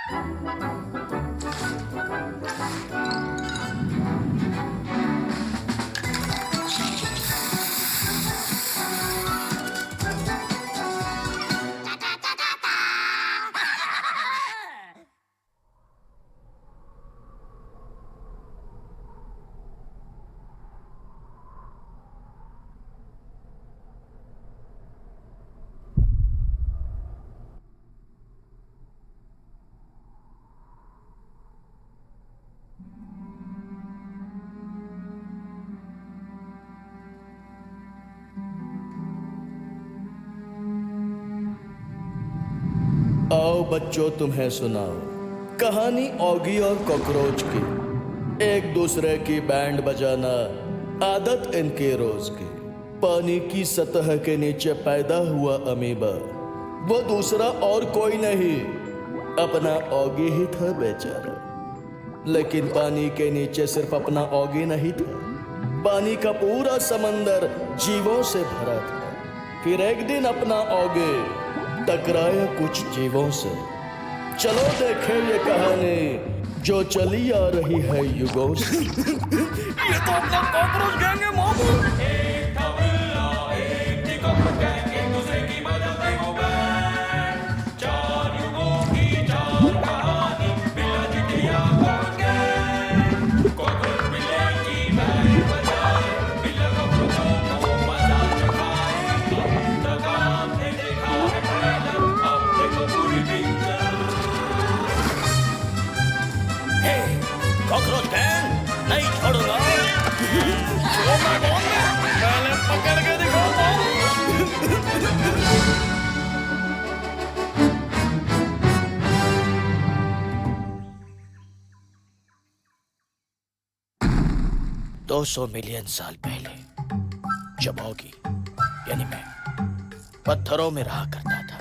आओ बच्चों, तुम्हें सुनाओ कहानी ऑगी और कॉकरोच की। एक दूसरे की बैंड बजाना आदत इनके रोज की। पानी की सतह के नीचे पैदा हुआ अमीबा, वो दूसरा और कोई नहीं, अपना ऑगी ही था बेचारा। लेकिन पानी के नीचे सिर्फ अपना ऑगी नहीं था, पानी का पूरा समंदर जीवों से भरा था। फिर एक दिन अपना ऑगी टकराया कुछ जीवों से। चलो देखें ये कहानी जो चली आ रही है युगों से। ये तो अपना कॉकरोच गैंग है मामू। एक था बिल्ला, एक थी कॉकरोच गैंग, एक दूसरे की बजाते वो बैंड। चार युगों की चार कहानी, बिल्ला चिटिया कॉकरोच गैंग। कॉकरोच बिल्ले की बैंड बजाए, बिल्ला कॉकरोचों को मजा चखाए। अब तक आपने देखा है ट्रेलर, अब देखो पूरी पिक्चर। हे कॉकरोच गैंग, नहीं छोड़ूंगा। वो मैं कौन है? पहले पकड़ के दिखाता हूँ। दो 200 मिलियन साल पहले जब ऑगी यानी मैं पत्थरों में रहा करता था।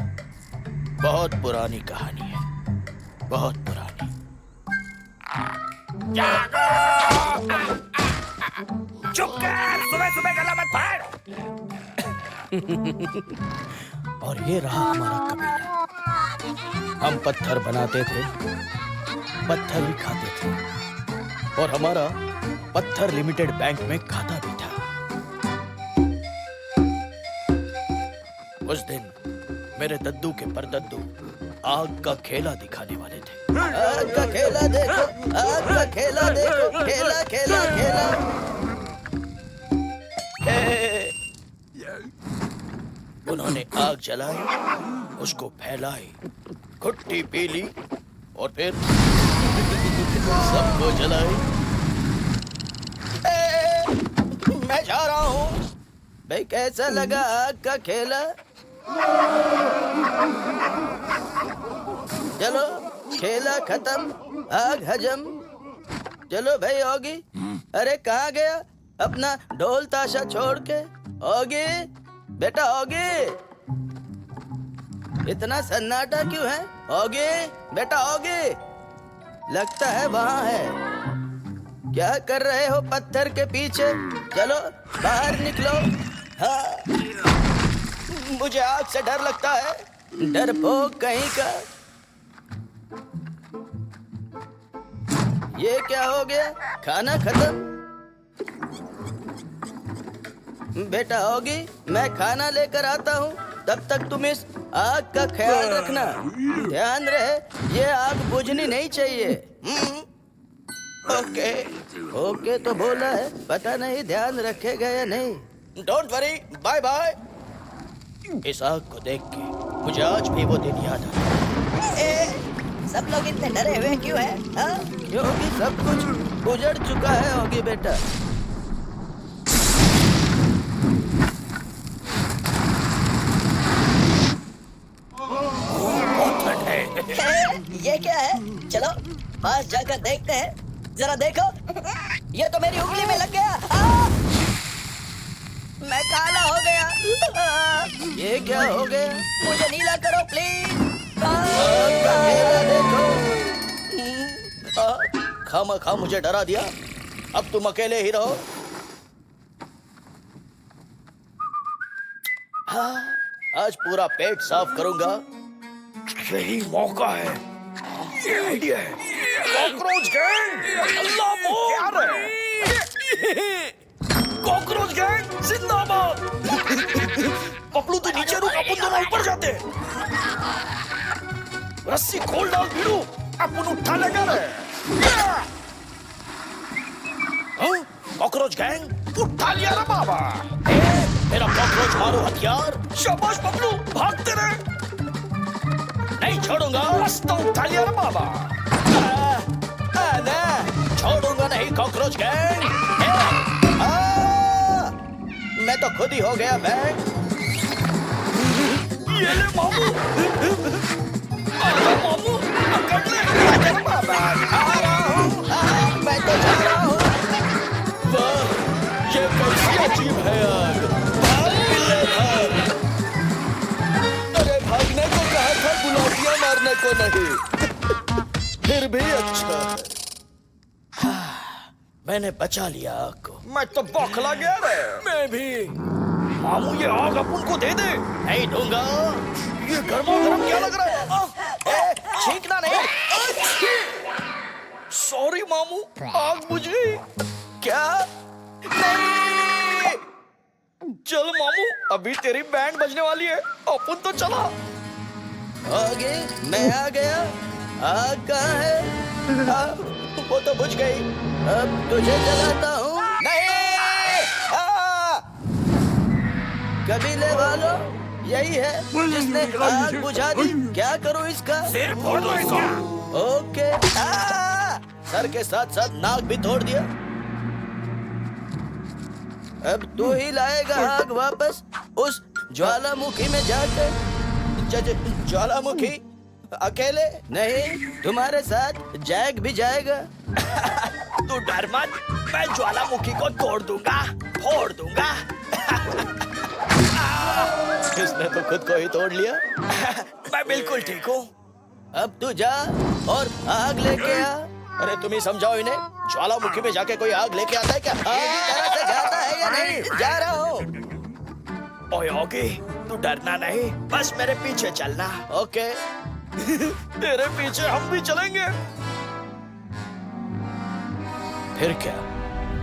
बहुत पुरानी कहानी है, बहुत पुरानी। चुप कर, सुबह सुबह गला मत फाड़। और ये रहा हमारा कबीला। हम पत्थर बनाते थे, पत्थर ही खाते थे, और हमारा पत्थर लिमिटेड बैंक में खाता भी था। उस दिन मेरे दद्दू के परदद्दू आग का खेला दिखाने वाले थे। आग का खेला देखो, आग का खेला देखो, खेला खेला खेला। उन्होंने आग जलाई, उसको फैलाई, घुट्टी पी ली और फिर सबको जलाई। मैं जा रहा हूँ। भाई कैसा लगा आग का खेला? चलो खेला खत्म, आग हजम। चलो भाई ऑगी। अरे कहाँ गया अपना ढोल ताशा छोड़ के? ऑगी बेटा, ऑगी इतना सन्नाटा क्यों है? ऑगी बेटा, ऑगी लगता है वहाँ है। क्या कर रहे हो पत्थर के पीछे? चलो बाहर निकलो। हाँ, मुझे आग से डर लगता है, डरपोक कहीं का। ये क्या हो गया? खाना खत्म? बेटा होगी, मैं खाना लेकर आता हूँ, तब तक तुम इस आग का ख्याल रखना। ध्यान रहे, ये आग बुझनी नहीं चाहिए। ओके ओके तो बोला है, पता नहीं ध्यान रखेगा या नहीं। Don't worry, bye bye. इस आग को देख के मुझे आज भी वो दिन याद आता। सब लोग इतने डरे हुए क्यों हैं? क्योंकि सब कुछ उजड़ चुका है होगी बेटा। ये क्या है? चलो पास जाकर देखते हैं। जरा देखो, ये तो मेरी उंगली में लग गया। मैं काला हो गया। ये क्या हो गया? मुझे नीला करो प्लीज। देखो, खामा मुझे डरा दिया। अब तुम अकेले ही रहो। हाँ, आज पूरा पेट साफ करूंगा। यही मौका है। ये आइडिया है। कॉकरोच गैंग अल्लाह बोल। कॉकरोच गैंग जिंदाबाद। पपलू तू नीचे रुक, अपन दोनों ऊपर जाते हैं। रस्सी खोल डाल बीड़ू, अपन उठा लगा रहे। कॉकरोच गैंग उठा लिया ना बाबा। मेरा कॉकरोच मारो हथियार। शाबाश पपलू, भागते रहे। नहीं छोड़ूंगा। रास्ता उठा लिया ना बाबा। छोड़ूंगा नहीं कॉकरोच गैंग। मैं तो खुद ही हो गया बैंड। ये ले मामू। आजा मामू, पकड़ ले। आजा बाबा, आ रहा हूँ। मैं तो जा रहा हूँ। वाह, ये कैसी अजीब है आग। भाग बिल्ले भाग। अरे भागने को कहा था, गुलाटियां मारने को नहीं। फिर भी अच्छा है। मैंने बचा लिया आग को। मैं तो बौखला गया रे। मैं भी। मामू ये आग अपन को दे दे। नहीं दूंगा। ये गर्मा गर्म क्या लग रहा है? छींकना नहीं। सॉरी मामू, आग बुझ गई। क्या? नहीं। चल मामू, अभी तेरी बैंड बजने वाली है, अपन तो चला। आगे मैं आ गया। आग कहाँ है? वो तो बुझ गई। अब तुझे जलाता हूँ। नहीं। कबीले वालों, यही है जिसने आग बुझा दी। क्या करूँ इसका? सिर फोड़ दो इसका। ओके। सर के साथ साथ नाक भी तोड़ दिया। अब तू ही लाएगा आग वापस उस ज्वालामुखी में जाकर। ज्वालामुखी अकेले नहीं, तुम्हारे साथ जैक भी जाएगा। तू डर मत, मैं ज्वालामुखी को तोड़ दूंगा, फोड़ दूंगा। इसने तो खुद को ही तोड़ लिया। मैं बिल्कुल ठीक हूँ। अब तू जा और आग लेके आ। अरे तुम ही समझाओ इन्हें, ज्वालामुखी में जाके कोई आग लेके आता है क्या? पूरी तरह से जाता है या नहीं? जा रहा हूँ। ओए ओगी, तू डरना नहीं, बस मेरे पीछे चलना। ओके। तेरे पीछे हम भी चलेंगे। फिर क्या,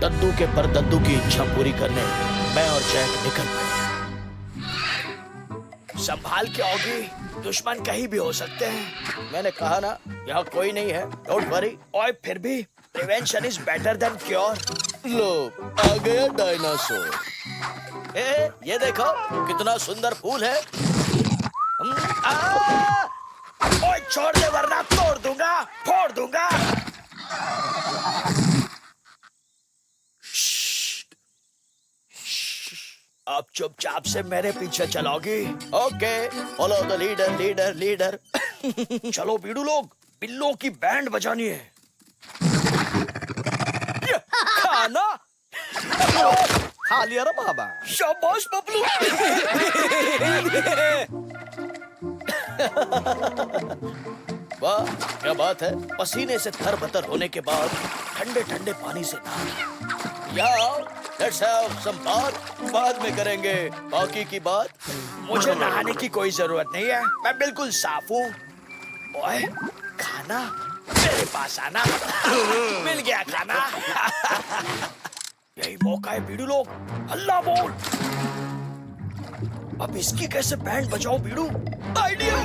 दद्दू के परदद्दू की इच्छा पूरी करने मैं और जैक निकल पड़े। संभाल के ओगी, दुश्मन कहीं भी हो सकते हैं। मैंने कहा ना, यहाँ कोई नहीं है। Don't worry. ओए फिर भी prevention is better than cure. लो, आ गया डायनासोर। ये देखो कितना सुंदर फूल है। ओए छोड़ दे वरना तोड़ दूंगा, फोड़ दूंगा। अब चुपचाप से मेरे पीछे चलोगी। Okay, follow the leader leader leader. चलो बीड़ू लोग, बिल्लों की बैंड बजानी है। ये खाना खा लिया रे बाबा। शाबाश बबलू। वाह, क्या बात है। पसीने से थरबतर होने के बाद ठंडे ठंडे पानी से नहा। याओ, लेट्स हैव सम बात। बाद में करेंगे बाकी की बात। मुझे नहाने की कोई जरूरत नहीं है, मैं बिल्कुल साफ हूँ। ओए, खाना मेरे पास आना। मिल गया खाना। यही मौका है बीड़ू लोग, हल्ला बोल। अब इसकी कैसे बैंड बजाओ बीड़ू? आइडिया।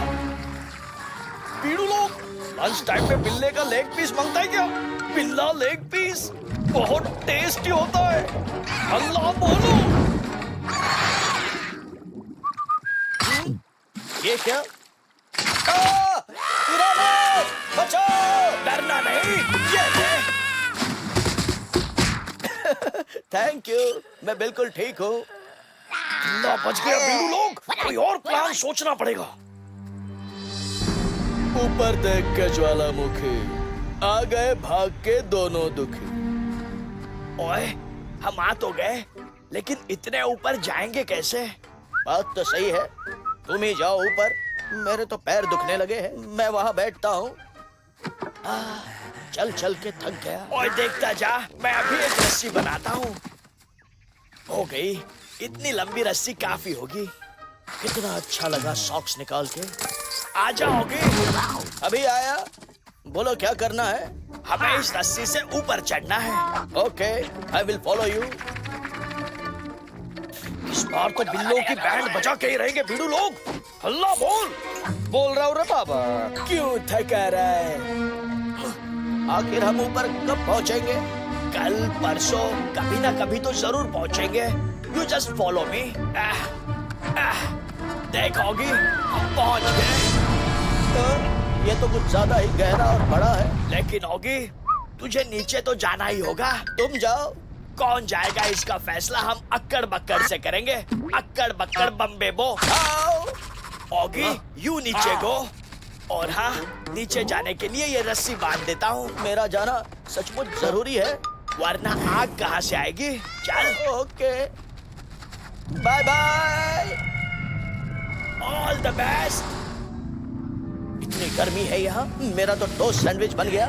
बीड़ू लोग, लंच टाइम पे बिल्ले का लेग पीस मांगता है क्या? बिल्ला लेग पीस बहुत टेस्टी होता है। हल्ला बोलो। ये क्या? बचाओ, डरना नहीं। ये ले। थैंक यू, मैं बिल्कुल ठीक हूँ। ना बच गया बीड़ू लोग, कोई और प्लान सोचना पड़ेगा। ऊपर देख के ज्वालामुखी, आ गए भाग के दोनों दुखी। ओए, हम आ तो गए, लेकिन इतने ऊपर जाएंगे कैसे? बात तो सही है, तुम ही जाओ ऊपर। मेरे तो पैर दुखने लगे हैं, मैं वहां बैठता हूँ। चल चल के थक गया। ओए देखता जा, मैं अभी एक रस्सी बनाता हूँ। हो गई, इतनी लंबी रस्सी काफी होगी। कितना अच्छा लगा सॉक्स निकाल के। आ जाओगे? अभी आया। बोलो क्या करना है? हमें इस रस्सी से ऊपर चढ़ना है। Okay, I will follow you. इस बार तो बिल्लों की बैंड बजा के ही रहेंगे बीड़ू लोग। हल्ला बोल। बोल रहा हूँ रे बाबा, क्यों थका रहा है? आखिर हम ऊपर कब पहुंचेंगे? कल परसों कभी ना कभी तो जरूर पहुंचेंगे। You just follow me. देखोगी हम पहुंच गए। ये तो कुछ ज्यादा ही गहरा और बड़ा है। लेकिन होगी तुझे नीचे तो जाना ही होगा। तुम जाओ। कौन जाएगा इसका फैसला हम अक्कड़ बक्कड़ से करेंगे। अक्कड़ बक्कड़ बम्बे बो। होगी यू नीचे गो। और हाँ, नीचे जाने के लिए ये रस्सी बांध देता हूँ। मेरा जाना सचमुच जरूरी है, वरना आग कहाँ से आएगी। चल। Okay, bye bye. All the best. इतनी गर्मी है यहाँ, मेरा तो टोस्ट सैंडविच बन गया।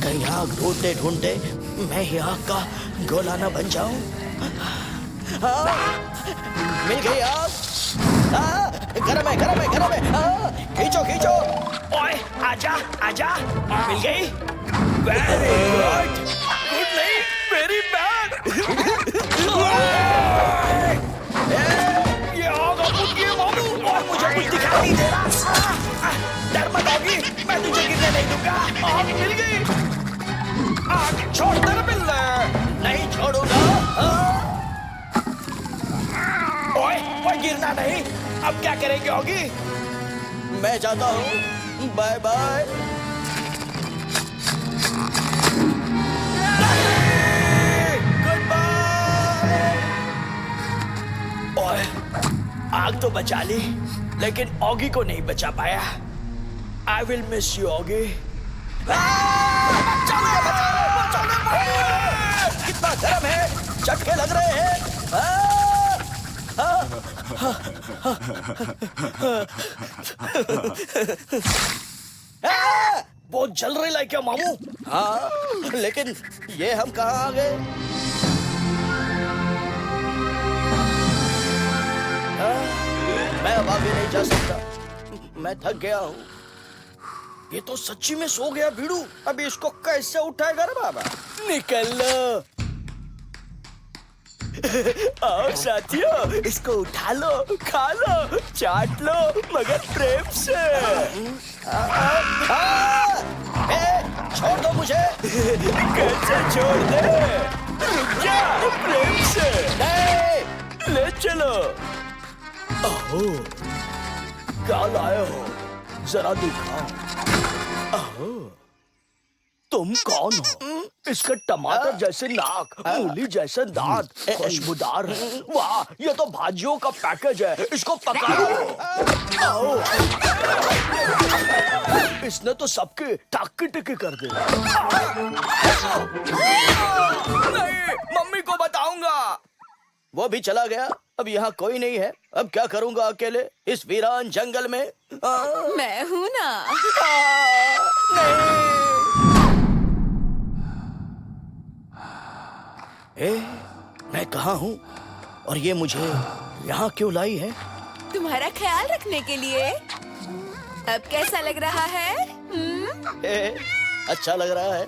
कहीं आग ढूंढते ढूंढते मैं ही आग का गोला न बन जाऊं। हाँ, मिल गई आग। हाँ, गरम है, गरम है, गरम है। हाँ, खींचो खींचो। ओए आजा आजा। मिल गई। Very good. गुड नहीं, वेरी बैड। ये आग अपुन की है मामू। और मुझे कुछ दिखाई नहीं दे रहा। डर मत होगी, मैं तुझे गिरने नहीं दूंगा। आग मिल गई। आग छोड़ दे बिल्ले। नहीं छोड़ूंगा। ओए ओए गिरना नहीं। अब क्या करेंगे होगी? मैं जाता हूँ, बाय बाय। Good bye. ओए आग तो बचा ली, लेकिन ऑगी को नहीं बचा पाया। I will miss you Oggy. कितना गर्म है, झटके लग रहे हैं। बहुत जल रही है क्या मामू? हाँ, लेकिन ये हम कहाँ आ गए? मैं अब आगे नहीं जा सकता, मैं थक गया हूँ। ये तो सच्ची में सो गया बीड़ू। अभी इसको कैसे उठाएगा रे बाबा? निकल लो। आओ साथियों, इसको उठा लो, खा लो, चाट लो, मगर प्रेम से। छोड़ दो मुझे। कैसे छोड़ दे? रुक जा, प्रेम से। नहीं। ले चलो। ओहो, क्या लाए हो? जरा दिखाओ। ओहो, तुम कौन हो? इसके टमाटर जैसे नाक, मूली जैसे दांत, खुशबूदार है। वाह, ये तो भाजियों का पैकेज है। इसको पकाओ। आओ। इसने तो सबके टाकी टिकी कर दी। नहीं, मम्मी को बताऊंगा। वो भी चला गया। अब यहाँ कोई नहीं है। अब क्या करूँगा अकेले इस वीरान जंगल में? मैं हूँ ना। नहीं। मैं कहाँ हूँ और ये मुझे यहाँ क्यों लाई है? तुम्हारा ख्याल रखने के लिए। अब कैसा लग रहा है? अच्छा लग रहा है।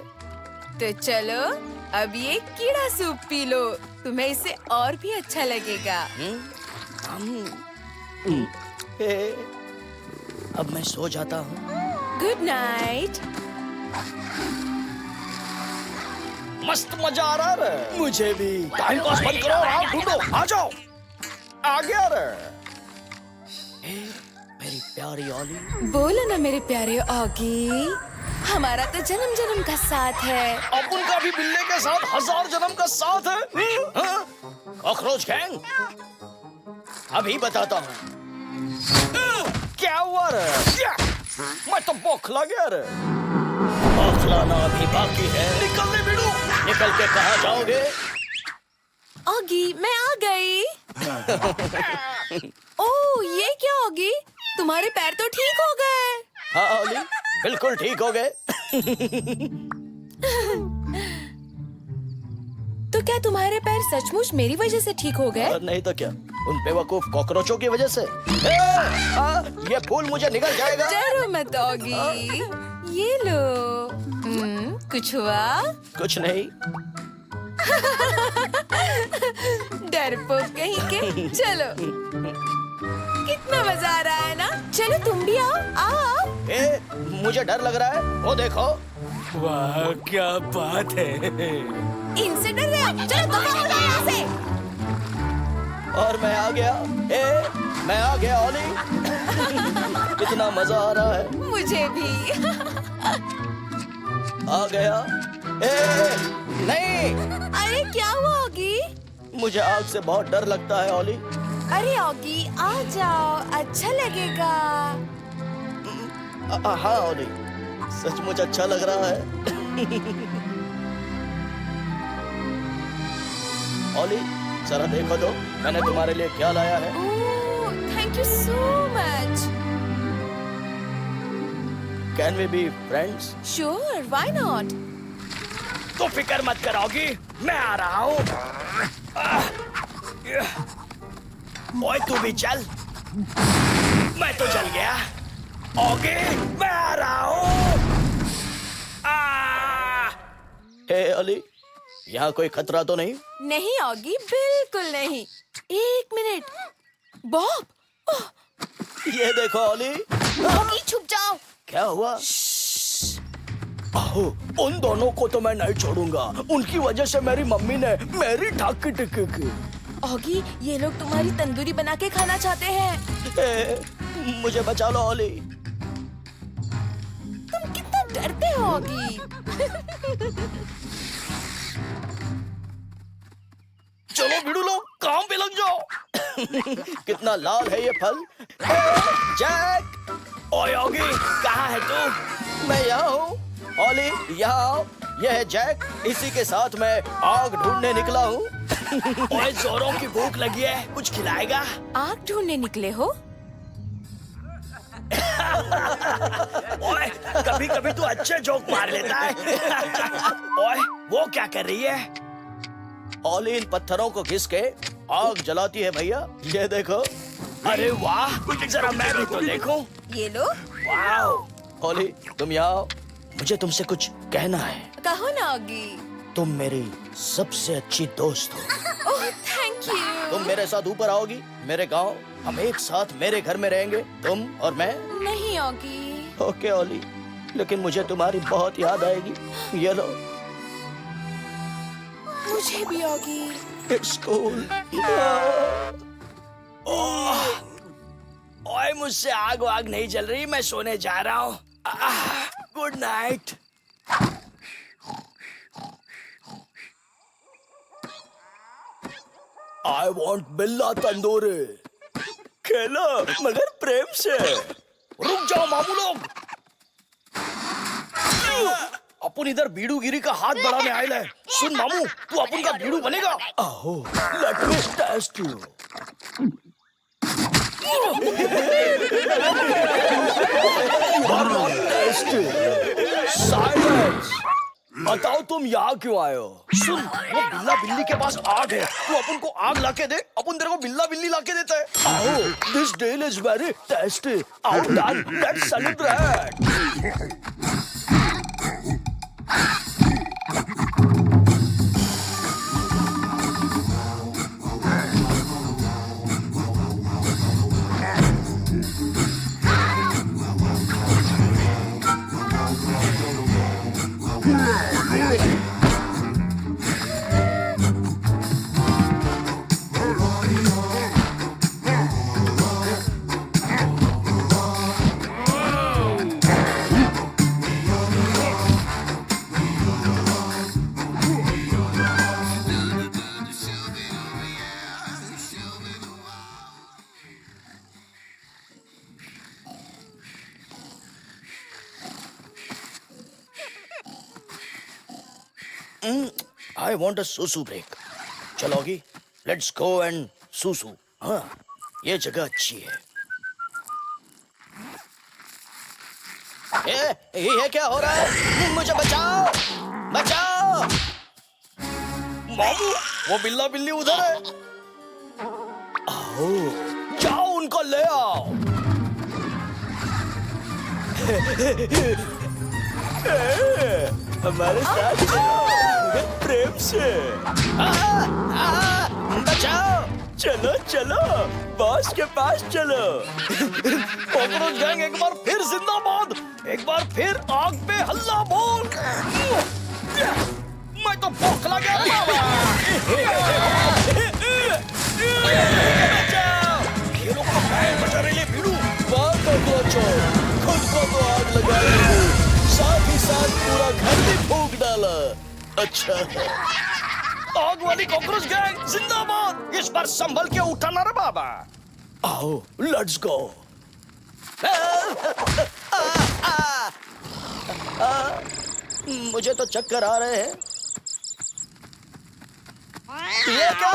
तो चलो अब ये कीड़ा सूप पी लो, तुम्हें इससे और भी अच्छा लगेगा। अब मैं सो जाता हूँ। Good night. मस्त मजा आ रहा है। मुझे भी। टाइम पास बंद करो और आग ढूंढो। आ जाओ। आ गया रे। मेरी प्यारी ऑली। बोलो ना मेरे प्यारे ऑगी, हमारा तो जन्म जन्म का साथ है। अपन का भी बिल्ले के साथ 1000 जन्म का साथ है। कॉकरोच गैंग, अभी बताता हूँ। क्या हुआ रे? मैं तो बौखला गया रे। बौखलाना अभी बाकी है। निकल दे बीड़ू। निकल के कहाँ जाओगे? ऑगी, मैं आ गई। ओह, ये क्या ऑगी? तुम्हारे पैर तो ठीक हो गए। हाँ ऑली, बिल्कुल ठीक हो गए। तो क्या तुम्हारे पैर सचमुच मेरी वजह से ठीक हो गए? नहीं तो क्या, उन बेवकूफ कॉकरोचों की वजह से। ये फूल मुझे निकल जाएगा। डरो मत ऑगी, ये लो। कुछ हुआ? कुछ नहीं। डरपोक कहीं के। चलो, कितना मजा आ रहा है ना। चलो तुम भी आओ, आओ। मुझे डर लग रहा है। वो देखो। वाह क्या बात है। इनसे डर रहे हो? चलो दफा हो जाओ यहाँ से। और मैं आ गया। मैं आ गया ओली। कितना मजा आ रहा है। मुझे भी। आ गया। नहीं, अरे क्या हुआ ऑगी? मुझे आग से बहुत डर लगता है ओली। अरे ऑगी आ जाओ, अच्छा लगेगा। हाँ ओली, सचमुच अच्छा लग रहा है। ओली, जरा देखो तो मैंने तुम्हारे लिए क्या लाया है। Thank you so much. Can we be friends? Sure, why not. तो फिक्र मत करोगी, मैं आ रहा हूँ। ओए तू भी चल। मैं तो चल गया। ओके, मैं आ रहा हूँ। हे ओली, यहाँ कोई खतरा तो नहीं? नहीं ऑगी, बिल्कुल नहीं। एक मिनट, बॉब। ये देखो ओली। ऑगी छुप जाओ। क्या हुआ? आहो, उन दोनों को तो मैं नहीं छोड़ूंगा। उनकी वजह से मेरी मम्मी ने मेरी ठाकी टिक्की की। ऑगी, ये लोग तुम्हारी तंदूरी बना के खाना चाहते हैं। मुझे बचा लो ओली। तुम कितना डरते हो ऑगी। चलो भिड़ू लोग, काम पे लग जाओ। कितना लाल है ये फल। जैक। ओए ओगी, कहाँ है तू? मैं यहाँ हूँ। ओली, यहाँ आओ। यह है जैक। इसी के साथ मैं आग ढूंढने निकला हूँ। ओए जोरों की भूख लगी है, कुछ खिलाएगा? आग ढूंढने निकले हो? ओए कभी कभी तू अच्छे जोक मार लेता है। ओए वो क्या कर रही है? ओली इन पत्थरों को घिस के आग जलाती है भैया। ये देखो। अरे वाह, जरा मैं भी तो देखूं। ये लो। वाह। ओली, तुम यहाँ आओ। मुझे तुमसे कुछ कहना है। कहो ना ऑगी। तुम मेरी सबसे अच्छी दोस्त हो। Oh thank you. तुम मेरे साथ ऊपर आओगी, मेरे गांव। हम एक साथ मेरे घर में रहेंगे, तुम और मैं। नहीं ऑगी। ओके ओली, लेकिन मुझे तुम्हारी बहुत याद आएगी। ये लो। मुझे भी ऑगी। स्कूल। ओए मुझसे आग वाग नहीं जल रही, मैं सोने जा रहा हूँ। Good night. आई वॉन्ट बिल्ला तंदूरी। खेलो मगर प्रेम से। रुक जाओ मामू लोग। अपन इधर बीड़ूगिरी का हाथ बढ़ाने आए है। सुन मामू, तू अपन का बीड़ू बनेगा। आहो, let me test you. Silence. बताओ तुम यहाँ क्यों आए हो? सुन, वो बिल्ला बिल्ली के पास आग है। तू अपन को आग लाके दे, अपन तेरे को बिल्ला बिल्ली लाके देता है। आओ, this deal is very tasty. आओ done, let's celebrate. I want a susu break. चलोगी? Let's go and susu. हाँ, ये जगह अच्छी है। ये क्या हो रहा है? मुझे बचाओ, बचाओ! मामू, वो बिल्ला बिल्ली उधर है। आओ, आओ, जाओ उनको ले आओ। हमारे साथ चलो, प्रेम से। बचाओ, चलो चलो, बॉस के पास चलो। कॉकरोच गैंग एक बार फिर जिंदाबाद, एक बार फिर आग पे हल्ला बोल। मैं तो बौखला गया बाबा। बचाओ, ये लोग तो बैंड बजा रहे हैं भिड़ू। वाह कॉकरोचों, खुद को तो आग लगाई हो, साथ ही साथ पूरा घर भी फूंक डाला। अच्छा है। आग वाली कॉकरोच गैंग जिंदाबाद। इस बार संभल के उठाना रे बाबा। आओ, लेट्स गो। मुझे तो चक्कर आ रहे हैं। ये क्या?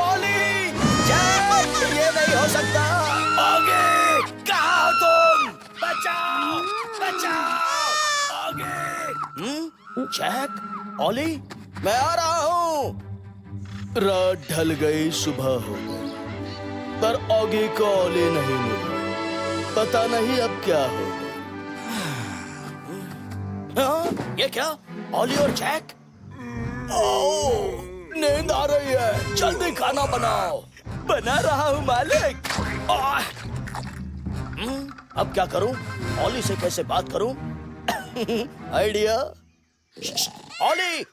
ओली! जैक! ये नहीं हो सकता। आगे! कहाँ हो तुम? बचाओ! बचाओ! आगे! जैक? ओली? मैं आ रहा हूँ। रात ढल गई, सुबह हो गई, पर ऑगी को ओली नहीं मिली। पता नहीं अब क्या होगा। हाँ? ये क्या? ओली और जैक? ओह, नींद आ रही है, जल्दी खाना बनाओ। बना रहा हूँ मालिक। अब क्या करूं? ओली से कैसे बात करूं? आइडिया? ओली!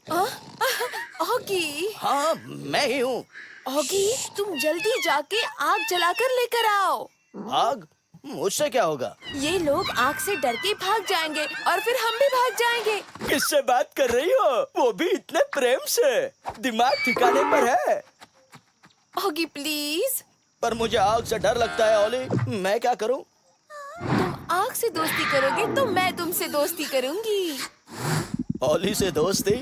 ऑगी, हाँ, मैं ही हूँ। ऑगी, तुम जल्दी जाके आग जलाकर लेकर आओ। आग? मुझसे क्या होगा? ये लोग आग से डर के भाग जाएंगे और फिर हम भी भाग जाएंगे। किससे बात कर रही हो? वो भी इतने प्रेम से। दिमाग ठिकाने पर है। Oggy please. पर मुझे आग से डर लगता है ओली। मैं क्या करूं? तुम आग से दोस्ती करोगे तो मैं तुमसे दोस्ती करूंगी। ओली से दोस्ती?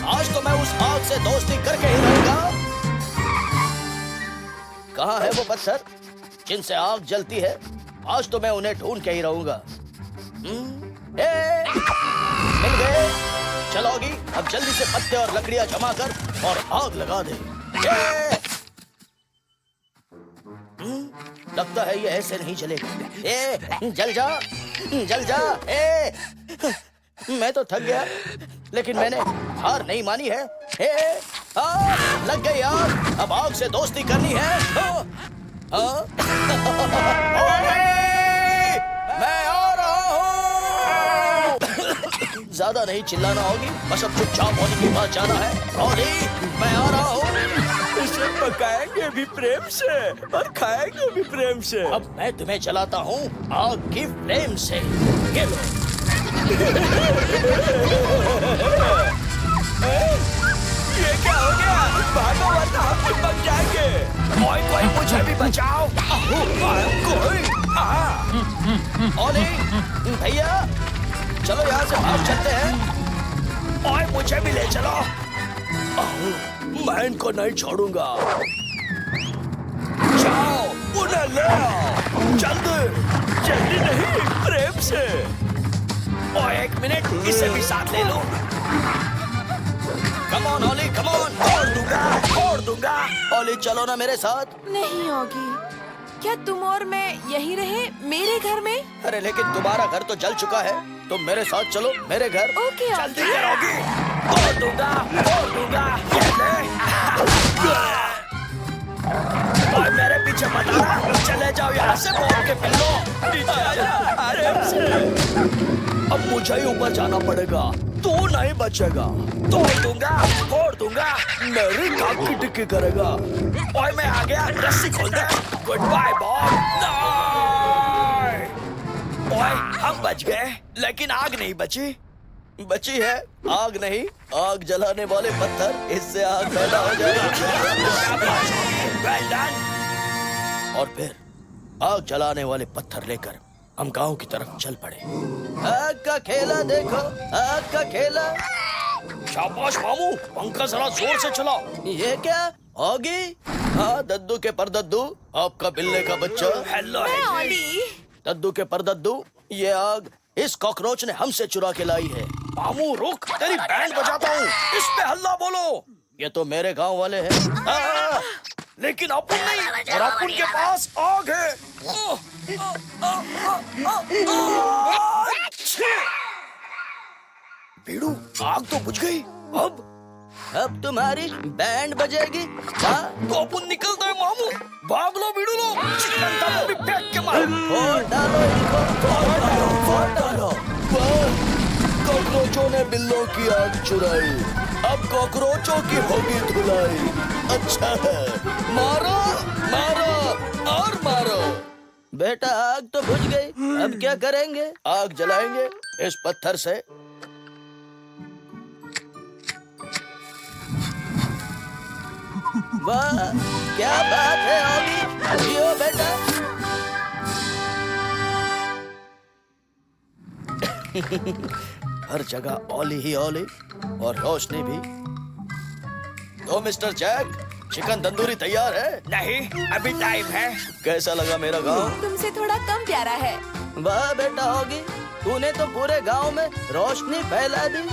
आज तो मैं उस आग से दोस्ती करके ही रहूंगा। कहाँ है वो पत्थर जिनसे आग जलती है? आज तो मैं उन्हें ढूंढ के ही रहूंगा। मिल गए। चलोगी, अब जल्दी से पत्ते और लकड़ियां जमा कर और आग लगा दे। लगता है ये ऐसे नहीं जलेगा। जल जा, जल जा। मैं तो थक गया, लेकिन मैंने हार नहीं मानी है। लग गई आग। अब आग से दोस्ती करनी है। मैं आ रहा हूँ। ज्यादा नहीं चिल्लाना होगी, बस अब चुपचाप होने के बाद जाना है। ओली, मैं आ रहा हूँ। इसे पकाएंगे भी प्रेम से और खाएंगे भी प्रेम से। अब मैं तुम्हें जलाता हूँ आग की फ्लेम से। ये लो। ये क्या हो गया? भागो वरना हम भी पक जाएंगे। कोई मुझे भी बचाओ। ओली, भैया, चलो यहाँ से भाग चलते हैं। ओए, मुझे भी ले चलो। मैं इनको नहीं छोड़ूंगा। जाओ, उन्हें ले आओ। जल्दी, जल्दी नहीं, प्रेम से। ओए, एक मिनट, इसे भी साथ ले लो। Come on Oli, come on. छोड़ दूंगा, छोड़ दूंगा। ओली, चलो ना मेरे साथ। नहीं ऑगी, क्या तुम और मैं यहीं रहे मेरे घर में? अरे लेकिन तुम्हारा घर तो जल चुका है। तुम मेरे साथ चलो, मेरे घर। ओके जल्दी ऑगी। करोगी। छोड़ दूंगा, छोड़ दूंगा। ये ले। ओए, मेरे पीछे मत आना। चले जाओ यहाँ से, बोल के पिल्लो। नीचे आ जा। प्रेम से। अब मुझे ही ऊपर जाना पड़ेगा, तू नहीं बचेगा। तोड़ दूंगा, फोड़ दूंगा। मेरी काक की टिक्की करेगा। ओए, मैं आ गया। रस्सी खोल दे। Good bye Bob. ओए, हम बच गए, लेकिन आग नहीं बची। बची है आग नहीं, आग जलाने वाले पत्थर। इससे आग पैदा हो जाएगी। Well done। और फिर आग जलाने वाले पत्थर लेकर हम गांव की तरफ चल पड़े। आग का खेला देखो, आग का खेला। शाबाश मामू, पंखा जरा जोर से चलाओ। ये क्या होगी? हाँ, दद्दू के परदद्दू, आपका बिल्ले का बच्चा। हेलो मैं ऑली। दद्दू के परदद्दू, ये आग इस कॉकरोच ने हमसे चुरा के लाई है। मामू रुक, तेरी बैंड बजाता हूँ। इस पे हल्ला बोलो। ये तो मेरे गांव वाले हैं। लेकिन अपन नहीं, और अपन के पास आग है। बीड़ू, आग तो बुझ गई। अब तुम्हारी बैंड बजेगी। हाँ, तो अपन निकलते हैं मामू। भाग लो बीड़ू लो, चिकन तंदूरी फेंक के मार। फोड़ डालो इनको, फोड़ डालो। वाह! कॉकरोचों ने बिल्लों की आग चुराई, अब कॉकरोचों की होगी धुलाई। अच्छा है, मारो मारो और मारो। बेटा आग तो बुझ गई, अब क्या करेंगे? आग जलाएंगे इस पत्थर से। वाह, क्या बात है ऑगी, जियो बेटा। हर जगह ओली ही ओली और रोशनी भी। तो मिस्टर जैक, चिकन तंदूरी तैयार है? नहीं, अभी टाइम है। कैसा लगा मेरा गांव? तुमसे थोड़ा कम प्यारा है। वाह बेटा ऑगी, तूने तो पूरे गांव में रोशनी फैला दी।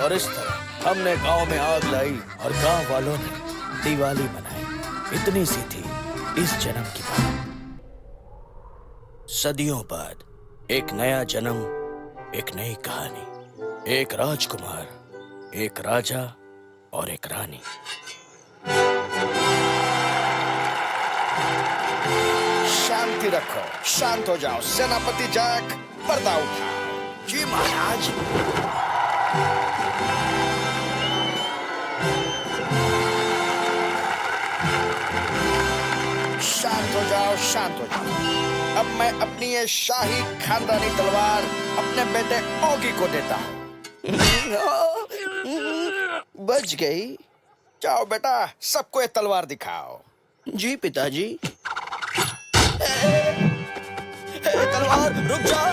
और इस तरह हमने गांव में आग लाई और गांव वालों ने दिवाली मनाई। इतनी सी थी इस जन्म की बात। सदियों बाद एक नया जन्म, एक नई कहानी, एक राजकुमार, एक राजा और एक रानी। शांति रखो, शांत हो जाओ। सेनापति जैक, पर्दा उठाओ। जी महाराज। शांत हो जाओ, शांत हो जाओ। अब मैं अपनी ये शाही खानदानी तलवार अपने बेटे ऑगी को देता हूँ। बच गई। जाओ बेटा, सबको ये तलवार दिखाओ। जी पिताजी। तलवार, रुक जा।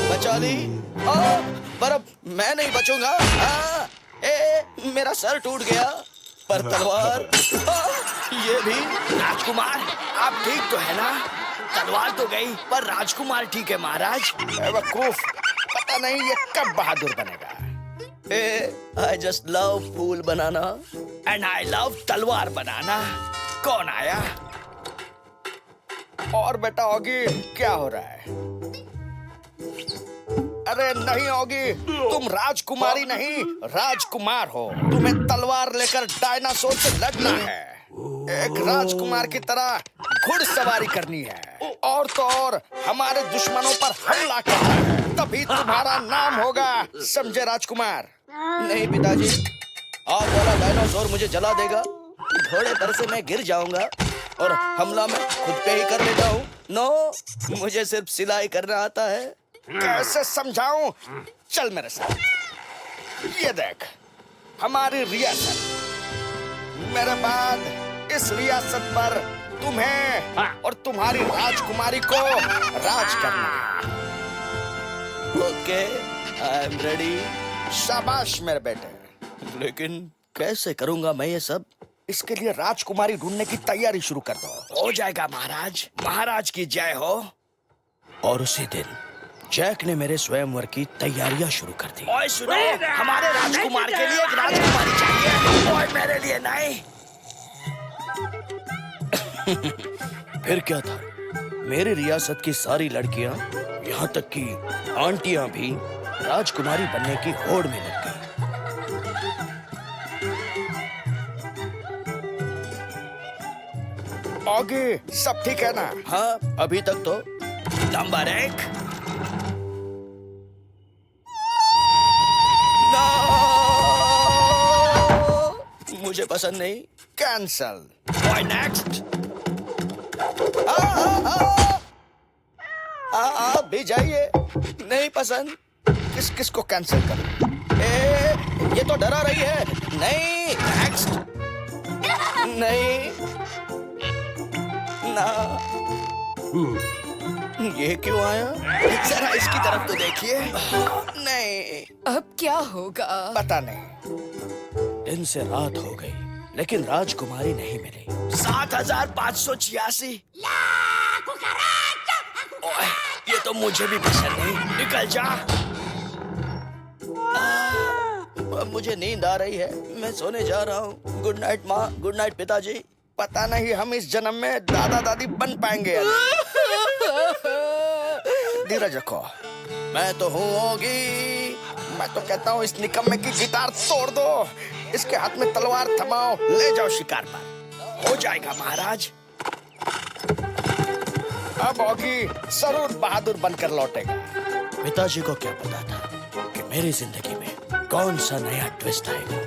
बचा ली। पर अब मैं नहीं बचूंगा। मेरा सर टूट गया, पर तलवार ये भी। राजकुमार, आप ठीक तो है ना? तलवार तो गई, पर राजकुमार ठीक है महाराज। बेवकूफ, पता नहीं ये कब बहादुर बनेगा। आई जस्ट लव फूल बनाना एंड आई लव तलवार बनाना। कौन आया? और बेटा ऑगी, क्या हो रहा है? अरे नहीं ऑगी, तुम राजकुमारी नहीं, राजकुमार हो। तुम्हें तलवार लेकर डायनासोर से लड़ना है। एक राजकुमार की तरह घुड़सवारी करनी है, और तो और हमारे दुश्मनों पर हमला करना है। तभी तुम्हारा नाम होगा, समझे राजकुमार? नहीं पिताजी, आग वाला डायनासोर मुझे जला देगा। घोड़े पर से मैं गिर जाऊंगा और हमला मैं खुद पे ही कर लेता हूँ। नो, मुझे सिर्फ सिलाई करना आता है। कैसे समझाऊं? चल मेरे साथ। ये देख, हमारी रियासत। मेरे बाद इस रियासत पर तुम्हें और तुम्हारी राजकुमारी को राज करना है। Okay, I am ready. शाबाश मेरे बेटे। लेकिन कैसे करूंगा मैं ये सब? इसके लिए राजकुमारी ढूंढने की तैयारी शुरू कर दो। हो जाएगा महाराज। महाराज की जय हो। और उसी दिन जैक ने मेरे स्वयंवर की तैयारियां शुरू कर दी। ओए सुनो, हमारे राजकुमार के लिए एक राजकुमारी चाहिए। ओए मेरे लिए नहीं। फिर क्या था, मेरी रियासत की सारी लड़कियां, यहाँ तक कि आंटियां भी राजकुमारी बनने की होड़ में लग गई। ऑगी, सब ठीक है ना? हाँ, अभी तक तो। नंबर 1। मुझे पसंद नहीं। कैंसल। ओए नेक्स्ट। आप भी जाइए। नहीं पसंद। किस किस को कैंसिल करूं? ये तो डरा रही है। नहीं। नेक्स्ट। नहीं ना। ये क्यों आया? जरा इसकी तरफ तो देखिए। नहीं। अब क्या होगा? पता नहीं। दिन से रात हो गई, लेकिन राजकुमारी नहीं मिली। 7586। ओए, ये तो मुझे भी पसंद नहीं। निकल जा। अब मुझे नींद आ रही है, मैं सोने जा रहा हूँ। गुड नाइट माँ, गुड नाइट पिताजी। पता नहीं हम इस जन्म में दादा दादी बन पाएंगे या नहीं। धीरज रखो, मैं तो हूँ होगी। मैं तो कहता हूँ इस निकम्मे की गिटार तोड़ दो, इसके हाथ में तलवार थमाओ, ले जाओ शिकार पर, हो जाएगा महाराज। अब होगी जरूर बहादुर बनकर लौटेगा। पिताजी को क्या पता था कि मेरी जिंदगी में कौन सा नया ट्विस्ट आएगा।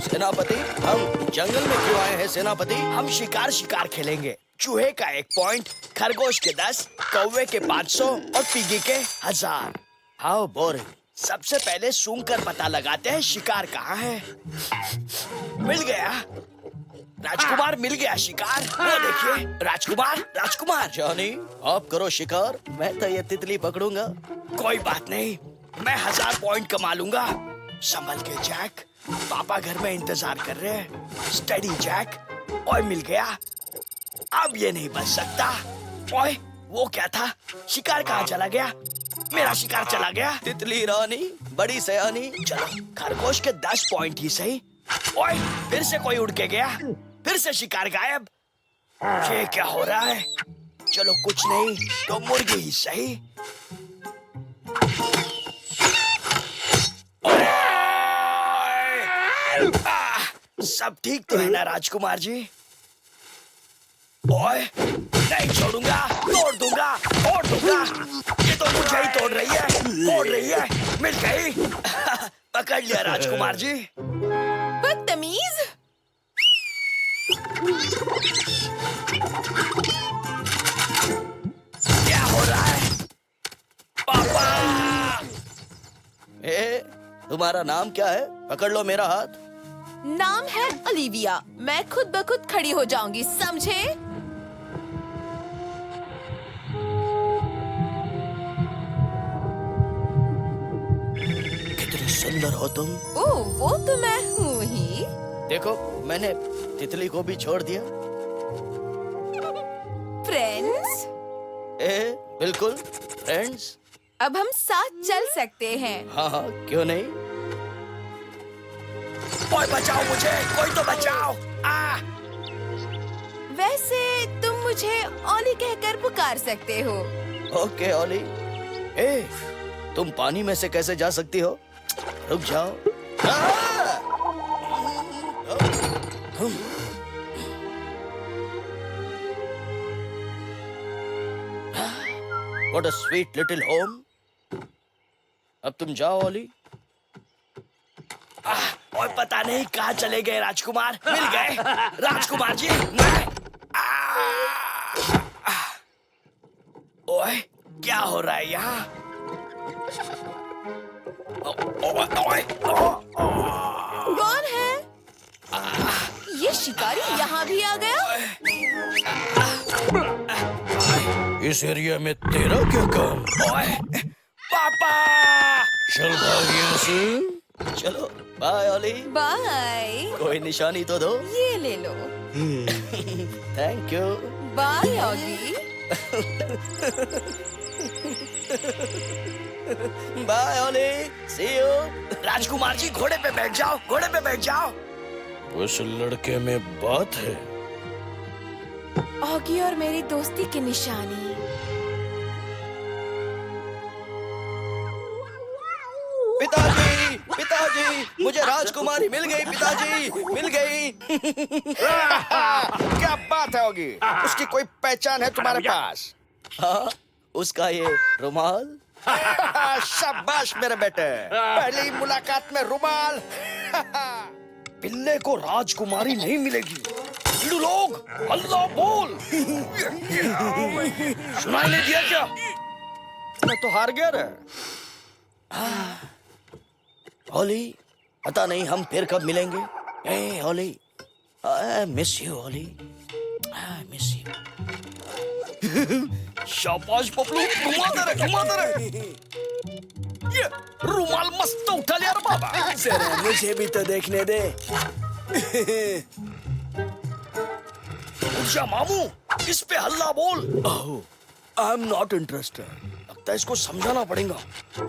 सेनापति, हम जंगल में क्यों आए हैं सेनापति? हम शिकार खेलेंगे। चूहे का 1 पॉइंट, खरगोश के 10, कौवे के 500 और पीगी के 1000। How boring. सबसे पहले सूंघ कर पता लगाते हैं शिकार कहाँ है। मिल गया राजकुमार, मिल गया शिकार। वो देखिए राजकुमार। जॉनी, आप करो शिकार, मैं तो ये तितली पकड़ूंगा। कोई बात नहीं, मैं 1000 पॉइंट कमा लूंगा। संभल के जैक, पापा घर में इंतजार कर रहे हैं। Study Jack. ओए मिल गया, अब ये नहीं बच सकता। ओए वो क्या था? शिकार कहाँ चला गया? मेरा शिकार चला गया। तितली रानी बड़ी सयानी। चलो खरगोश के 10 पॉइंट ही सही। ओए फिर से कोई उड़ के गया, फिर से शिकार गायब। ये क्या हो रहा है? चलो कुछ नहीं तो मुर्गी ही सही। सब ठीक तो है ना राजकुमार जी? ओए नहीं छोड़ूंगा, तोड़ दूंगा। ये तो मुझे ही तोड़ रही है। मिल गई। पकड़ लिया राजकुमार जी। बदतमीज। क्या हो रहा है पापा? तुम्हारा नाम क्या है? पकड़ लो मेरा हाथ। नाम है ओलिविया। मैं खुद ब खुद खड़ी हो जाऊंगी, समझे? कितनी सुंदर हो तुम। ओह, वो तो मैं हूँ ही। देखो मैंने तितली को भी छोड़ दिया। फ्रेंड्स, बिल्कुल फ्रेंड्स। अब हम साथ चल सकते हैं। हाँ, क्यों नहीं। ओए बचाओ मुझे, कोई तो बचाओ। वैसे तुम मुझे ओली कहकर पुकार सकते हो। ओके ओली। तुम पानी में से कैसे जा सकती हो? रुक जाओ। What a sweet little home. अब तुम जाओ ओली। और पता नहीं कहाँ चले गए राजकुमार। मिल गए राजकुमार जी। ओए क्या हो रहा है यहाँ? कौन है? ये शिकारी यहाँ भी आ गया? इस एरिया में तेरा क्या काम? ओए पापा, चल भाग यहाँ से। चलो बाय ओली। बाय। कोई निशानी तो दो। ये ले लो। Thank you. Bye Oggy. Bye Olly, see you. Rajkumar ji घोड़े पे बैठ जाओ। उस लड़के में बात है। ऑगी और मेरी दोस्ती की निशानी। पिताजी, मुझे राजकुमारी मिल गई। पिताजी मिल गई। क्या बात है होगी? उसकी कोई पहचान है तुम्हारे पास? हाँ, उसका ये रुमाल। शाबाश मेरे बेटे, पहली मुलाकात में रुमाल। पिल्ले को राजकुमारी नहीं मिलेगी। लोग अल्लाह बोल। सुनाई नहीं दिया क्या? मैं तो हार गया रे। ओली, पता नहीं हम फिर कब मिलेंगे। ए Olly, I miss you Olly, I miss you. शाबाश पपलू, घुमाते रहे। ये रुमाल मस्त उठा लिया रे बाबा। जरा मुझे भी तो देखने दे। उठा मामू, इस पे हल्ला बोल। I am not interested. लगता है इसको समझाना पड़ेगा।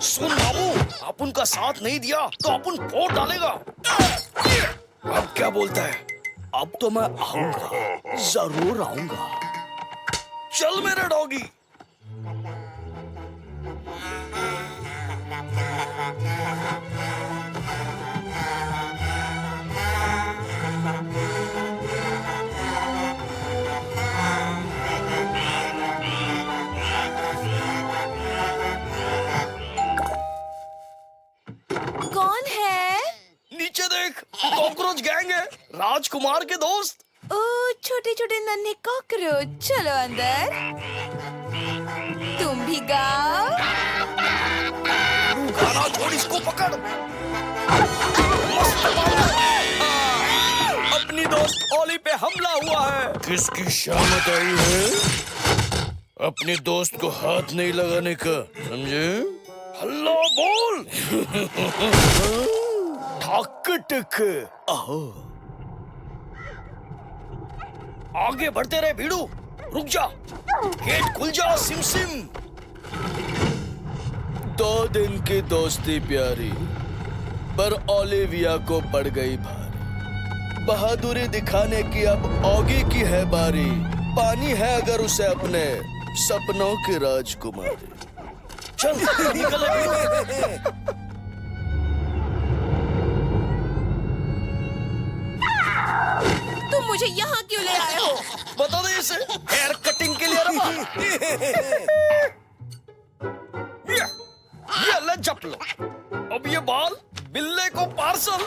सुन मामू, आप उनका साथ नहीं दिया तो अपन फोड़ डालेगा। अब क्या बोलता है? अब तो मैं आऊंगा, जरूर आऊंगा। चल मेरे डॉगी। कौन है? नीचे देख, कॉकरोच गैंग है, राजकुमार के दोस्त। ओ छोटे छोटे नन्हे कॉकरोच, चलो अंदर। तुम भी गाओ। गाना छोड़, इसको पकड़। अपनी दोस्त ओली पे हमला हुआ है। किसकी शामत आई है? अपने दोस्त को हाथ नहीं लगाने का, समझे? हल्ला बोल। ठक टक। आहो, आगे बढ़ते रहे भीड़ू। रुक जा, गेट खुल जा सिम सिम। 2 दिन की दोस्ती प्यारी, पर ओलिविया को पड़ गई भारी। बहादुरी दिखाने की अब ऑगी की है बारी। पानी है अगर उसे अपने सपनों की राजकुमारी। चल निकल। तुम मुझे यहाँ क्यों ले आए हो? बता दे इसे, हेयर कटिंग के लिए रहा। ये ले जप लो। अब ये बाल बिल्ले को पार्सल।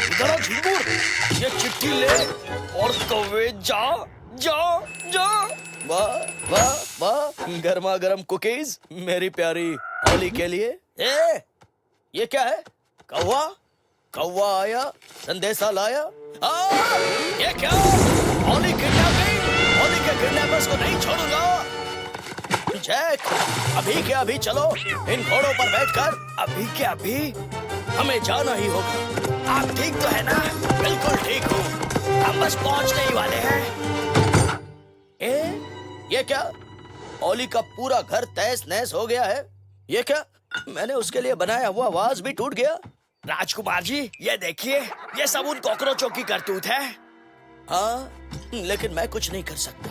इधर आ झिंगुर, ये चिट्ठी ले और कौवे जा जा जा। वाह वाह वाह, गर्मा गर्म कुकीज मेरी प्यारी ओली के लिए। ये क्या है? कौवा? कौवा आया, संदेशा लाया। ये क्या? ओली किडनैपिंग? ओली के किडनैपर्स को नहीं छोड़ूंगा। जैक, अभी के अभी चलो इन घोड़ों पर बैठकर। अभी के अभी हमें जाना ही होगा। आप ठीक तो है ना? बिल्कुल ठीक हूँ, हम बस पहुंचने ही वाले हैं। ये क्या? ओली का पूरा घर तहस नहस हो गया है। ये क्या? मैंने उसके लिए बनाया हुआ वाज भी टूट गया। राजकुमार जी, ये देखिए, ये सब उन कॉकरोचों की करतूत है। हाँ, लेकिन मैं कुछ नहीं कर सकता।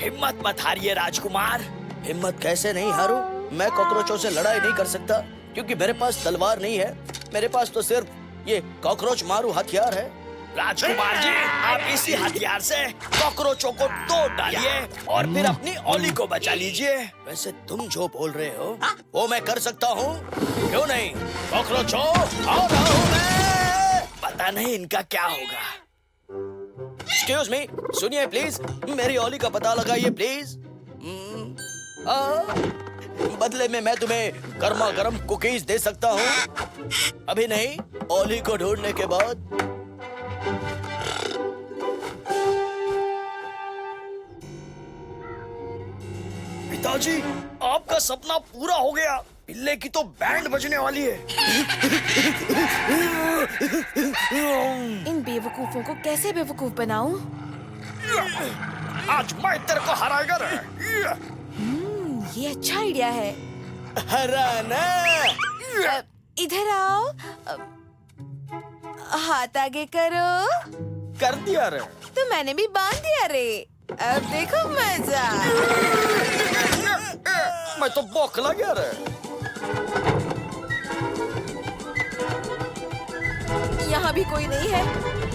हिम्मत मत हारिए राजकुमार। हिम्मत कैसे नहीं हारूं? मैं कॉकरोचों से लड़ाई नहीं कर सकता क्योंकि मेरे पास तलवार नहीं है। मेरे पास तो सिर्फ ये कॉकरोच मारू हथियार है। राजकुमार जी, आप इसी हथियार से कॉकरोचों को तोड़ डालिए और फिर अपनी ओली को बचा लीजिए। वैसे तुम जो बोल रहे हो वो मैं कर सकता हूँ, क्यों नहीं? कॉकरोचों, आ रहा हूँ मैं। पता नहीं इनका क्या होगा। एक्सक्यूज मी, सुनिए प्लीज, मेरी ओली का पता लगाइए प्लीज। बदले में मैं तुम्हें गर्मा गर्म कुकीज दे सकता हूँ। अभी नहीं, ओली को ढूंढने के बाद। पिताजी, आपका सपना पूरा हो गया। पिल्ले की तो बैंड बजने वाली है। इन बेवकूफों को कैसे बेवकूफ बनाऊं? आज मैं तेरे को हराएगा रे। ये अच्छा आइडिया है। हराना। इधर आओ। हाथ आगे करो। कर दिया रे। तो मैंने भी बांध दिया रे। अब देखो मजा। मैं तो बौखला गया रे। यहाँ भी कोई नहीं है।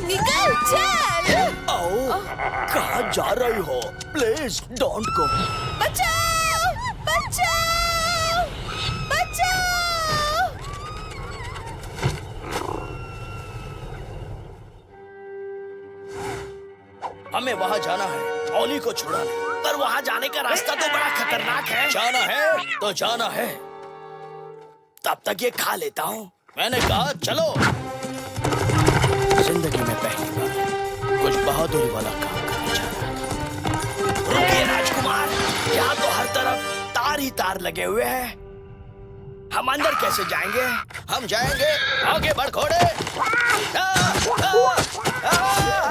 निकल चल। आओ, कहाँ जा रही हो? Please don't go. बचाओ! बचाओ! बचाओ! हमें वहाँ जाना है, ओली को छुड़ाने। पर वहाँ जाने का रास्ता तो बड़ा खतरनाक है। जाना है तो जाना है। तब तक ये खा लेता हूँ। मैंने कहा चलो। जिंदगी में पहली बार कुछ बहादुरी वाला काम करने जा रहा था। रुकिए राजकुमार, यहाँ तो हर तरफ तार ही तार लगे हुए हैं। हम अंदर कैसे जाएंगे? हम जाएंगे, आगे बढ़ घोड़े।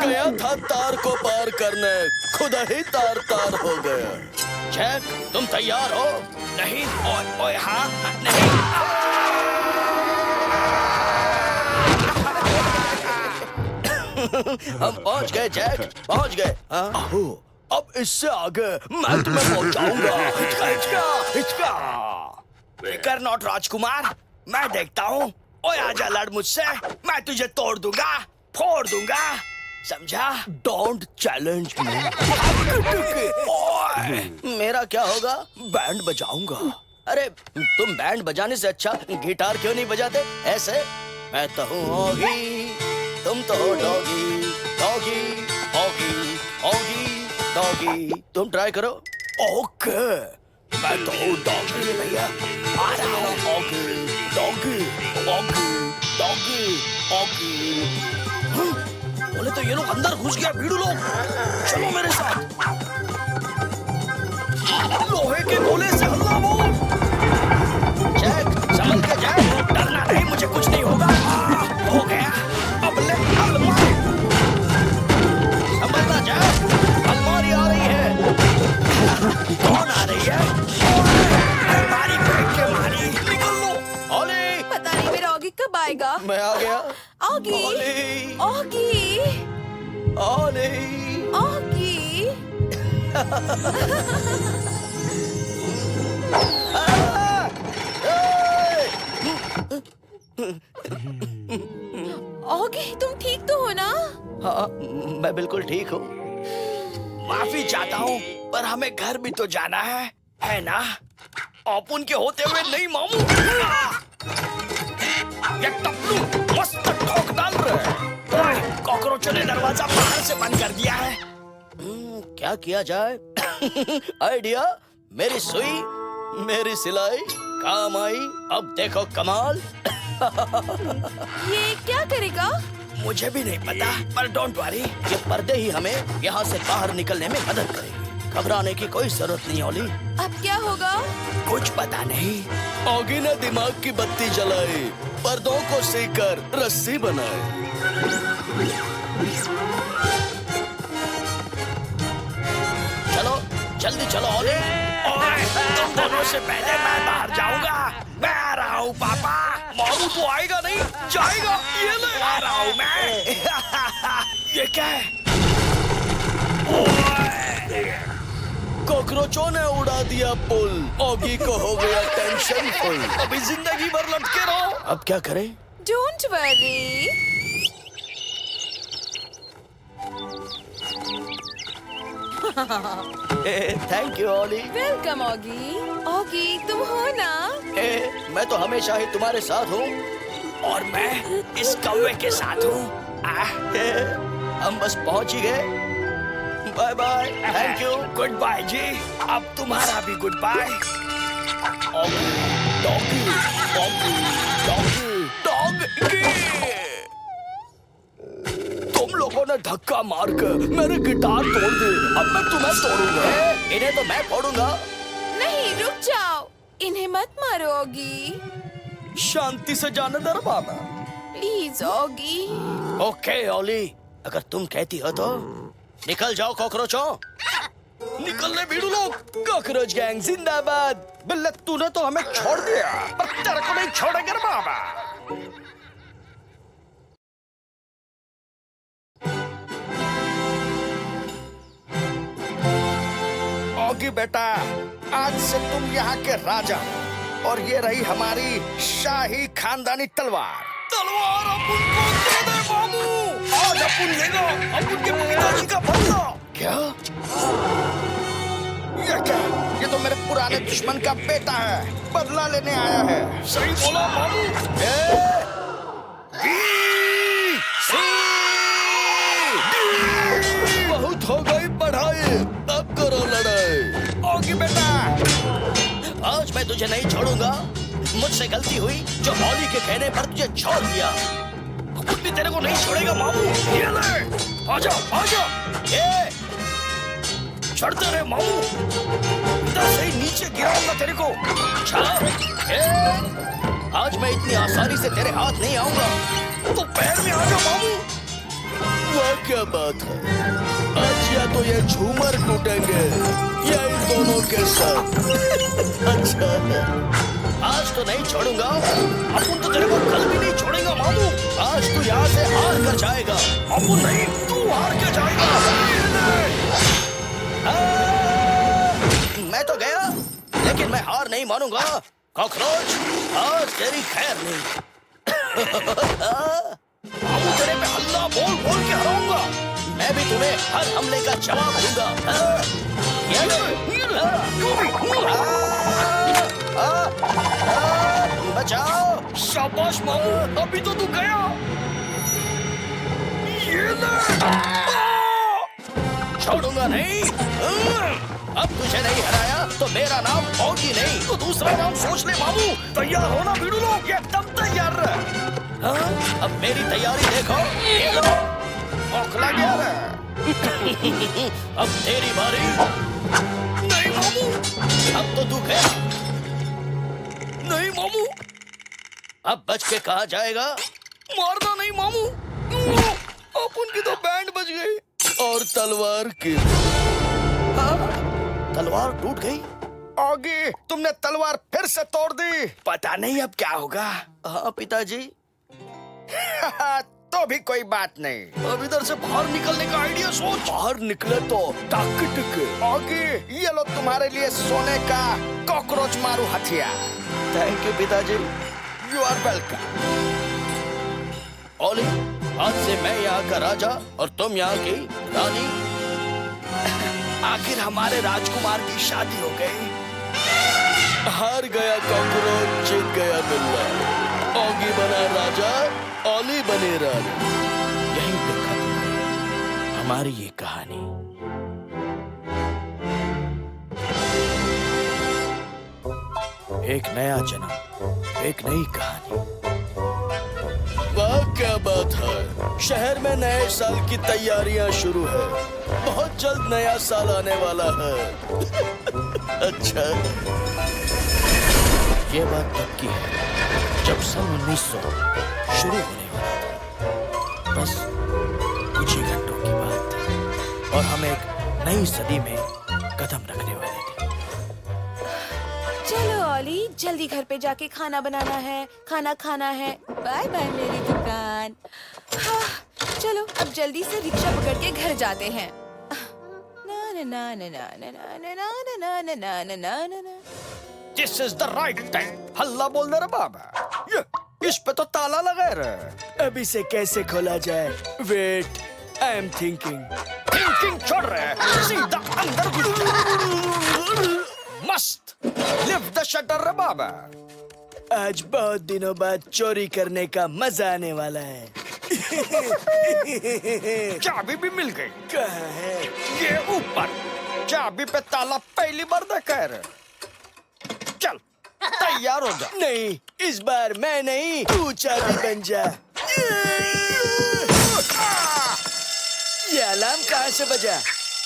गया था तार को पार करने, खुदा ही तार तार हो गया। जैक, तुम तैयार हो? नहीं, ओए ओए, हाँ, नहीं। हम पहुंच गए जैक, पहुंच गए। हाँ? अब इससे आगे मैं तुम्हें पहुंचाऊंगा। फिकर नॉट राजकुमार, मैं देखता हूँ। ओए आजा लड़ मुझसे, मैं तुझे तोड़ दूंगा, फोड़ दूंगा, समझा? Don't challenge me. मेरा क्या होगा? बैंड बजाऊंगा। अरे तुम बैंड बजाने से अच्छा गिटार क्यों नहीं बजाते? ऐसे मैं तो हूँ ऑगी, तुम तो हो doggy, doggy, Oggy, Oggy, doggy. तुम ट्राई करो। ओके, मैं तो हूँ डॉगी भैया। आ रहा हूँ। Oggy, doggy, Oggy, doggy, Oggy. बोले तो ये लोग अंदर घुस गया। भीड़ू लोग, चलो मेरे साथ। लोहे के गोले से हल्ला बोल। जैक, संभल के जैक, डरना नहीं, मुझे कुछ नहीं होगा। हो गया, अब ले अलमारी। संभलना जैक, अलमारी आ रही है। कौन आ रही है? अलमारी फेंक के मारी, निकल लो। ओली, पता नहीं मेरा ऑगी कब आएगा। मैं आ गया। ऑगी, ओली, ऑगी, ओली। ऑगी। ऑगी, तुम ठीक तो हो ना? हाँ, मैं बिल्कुल ठीक हूँ। माफी चाहता हूँ, पर हमें घर भी तो जाना है ना? अपन के होते हुए नहीं मामू। ये टपलू मस्त ठोक डाल रहे। कॉकरोचों ने दरवाजा बाहर से बंद कर दिया है। क्या किया जाए? आइडिया, मेरी सुई, मेरी सिलाई काम आई। अब देखो कमाल। ये क्या करेगा? मुझे भी नहीं पता, पर डोंट वरी, ये पर्दे ही हमें यहाँ से बाहर निकलने में मदद करेंगे। घबराने की कोई जरूरत नहीं ओली। अब क्या होगा? कुछ पता नहीं। ऑगी ने दिमाग की बत्ती जलाई, पर्दों को सीकर रस्सी बनाई। चलो जल्दी चलो ओली। तुम दोनों से पहले मैं बाहर जाऊंगा। मैं आ रहा हूँ पापा। मारू तो आएगा नहीं, जाएगा। ये ले आ रहा हूँ मैं। ये क्या है? कॉकरोचों ने उड़ा दिया पुल। ऑगी को हो गया टेंशन फुल। अभी जिंदगी भर लटके रहो। अब क्या करें? Don't worry. Thank you Olly. Welcome Oggy. Oggy, तुम हो ना? मैं तो हमेशा ही तुम्हारे साथ हूँ, और मैं इस कौवे के साथ हूँ। हम बस पहुँच ही गए। Bye bye, thank you, good bye जी। अब तुम्हारा भी good bye. Doggy, doggy, doggy, doggy. तुम लोगों ने धक्का मार कर मेरी गिटार तोड़ दी। अब मैं तुम्हें तोड़ूंगा। इन्हें तो मैं फोड़ूंगा। नहीं, रुक जाओ, इन्हें मत मारो ऑगी। शांति से जाने दे बाबा। Please Oggy. ओके ओली, अगर तुम कहती हो तो निकल जाओ कॉकरोचों। निकलने भीड़ू लोग। कॉकरोच गैंग जिंदाबाद। बिल्ले, तूने तो हमें छोड़ दिया, पर तेरे को नहीं छोड़ेंगे रे बाबा। ऑगी बेटा, आज से तुम यहाँ के राजा हो, और ये रही हमारी शाही खानदानी तलवार। तलवार अपन को दे दे मामू। आज अपन लेगा अपन के पिताजी का बदला। क्या? ये क्या? ये तो मेरे पुराने दुश्मन का बेटा है, बदला लेने आया है। सही बोला मामू। बहुत हो गई पढ़ाई, अब करो लड़ाई। ऑगी बेटा, आज मैं तुझे नहीं छोड़ूंगा। मुझसे गलती हुई जो ओली के कहने पर तुझे छोड़ दिया। खुद भी तेरे को नहीं छोड़ेगा मामू। ये ले, आजा आजा। ये चढ़ते रहे मामू, इधर से ही नीचे गिराऊंगा तेरे को। आज मैं इतनी आसानी से तेरे हाथ नहीं आऊंगा। तो पैर में आजा मामू। वह क्या बात है? आज या तो ये झूमर टूटेंगे या इन दोनों के साथ। अच्छा, आज तो नहीं छोड़ूंगा। अपन तो तेरे को कल भी नहीं छोड़ेगा मामू। आज तू यहाँ से हार कर जाएगा। अपन नहीं, तू हार के जाएगा। मैं तो गया, लेकिन मैं हार नहीं मानूंगा। कॉकरोच, आज तेरी खैर नहीं। मामू तेरे पे हल्ला बोल बोल के हराऊंगा। मैं भी तुम्हें हर हमले का जवाब दूंगा। बचाओ। शाबाश मामू, अभी तो तू गया। ये ले। छोड़ूंगा नहीं। अब तुझे नहीं हराया तो मेरा नाम ऑगी नहीं तो दूसरा नाम सोच ले मामू। तैयार होना भिड़ू लोग, एकदम तैयार रह। हाँ? अब मेरी तैयारी देखो। ये लो, औखला गया रे। अब तेरी बारी। नहीं मामू, अब तो तू गया। नहीं मामू, अब बच के कहा जाएगा। मारना नहीं मामू। अपन की तो बैंड बज गई और तलवार की। हाँ? तलवार टूट गई। ऑगी, तुमने तलवार फिर से तोड़ दी। पता नहीं अब क्या होगा। हाँ पिताजी। तो भी कोई बात नहीं। अब इधर से बाहर निकलने का आइडिया सोच। बाहर निकले तो ताकत। ऑगी, ये लो तुम्हारे लिए सोने का कॉकरोच मारू हथियार। थैंक यू पिताजी। You are welcome. ओली, आज से मैं यहाँ का राजा और तुम यहाँ की रानी। आखिर हमारे राजकुमार की शादी हो गई। हार गया कॉकरोच, जीत गया बिल्ला। ऑगी बना राजा, ओली बनी रानी। यहीं पे खत्म है हमारी ये कहानी। एक नया जन्म, एक नई कहानी। वाह क्या बात है। शहर में नए साल की तैयारियां शुरू है। बहुत जल्द नया साल आने वाला है। अच्छा, ये बात तब की है जब सन 1900 शुरू होने वाला था। बस कुछ ही घंटों की बात थी और हम एक नई सदी में कदम रखने वाले थे। चलो ऑली, जल्दी घर पे जाके खाना बनाना है, खाना खाना है। बाय बाय मेरी दुकान। हाँ, चलो अब जल्दी से रिक्शा पकड़ के घर जाते हैं। ना ना ना ना ना ना ना ना ना ना ना ना ना ना ना। This is the right time. हल्ला बोल दे रे बाबा। ये, इस पे तो ताला लगा रे। अब इसे कैसे खोला जाए? Wait, I am thinking. Thinking छोड़ रहे, सीधा अंदर घुस। मस्त। लिफ्ट द शटर रे बाबा। आज बहुत दिनों बाद चोरी करने का मजा आने वाला है। चाबी भी मिल गई। कहाँ है? ये ऊपर। चाबी पे ताला पहली बार देखा है। चल, तैयार हो जा। नहीं, इस बार मैं नहीं, तू चाबी बन जा। ये अलार्म कहाँ से बजा?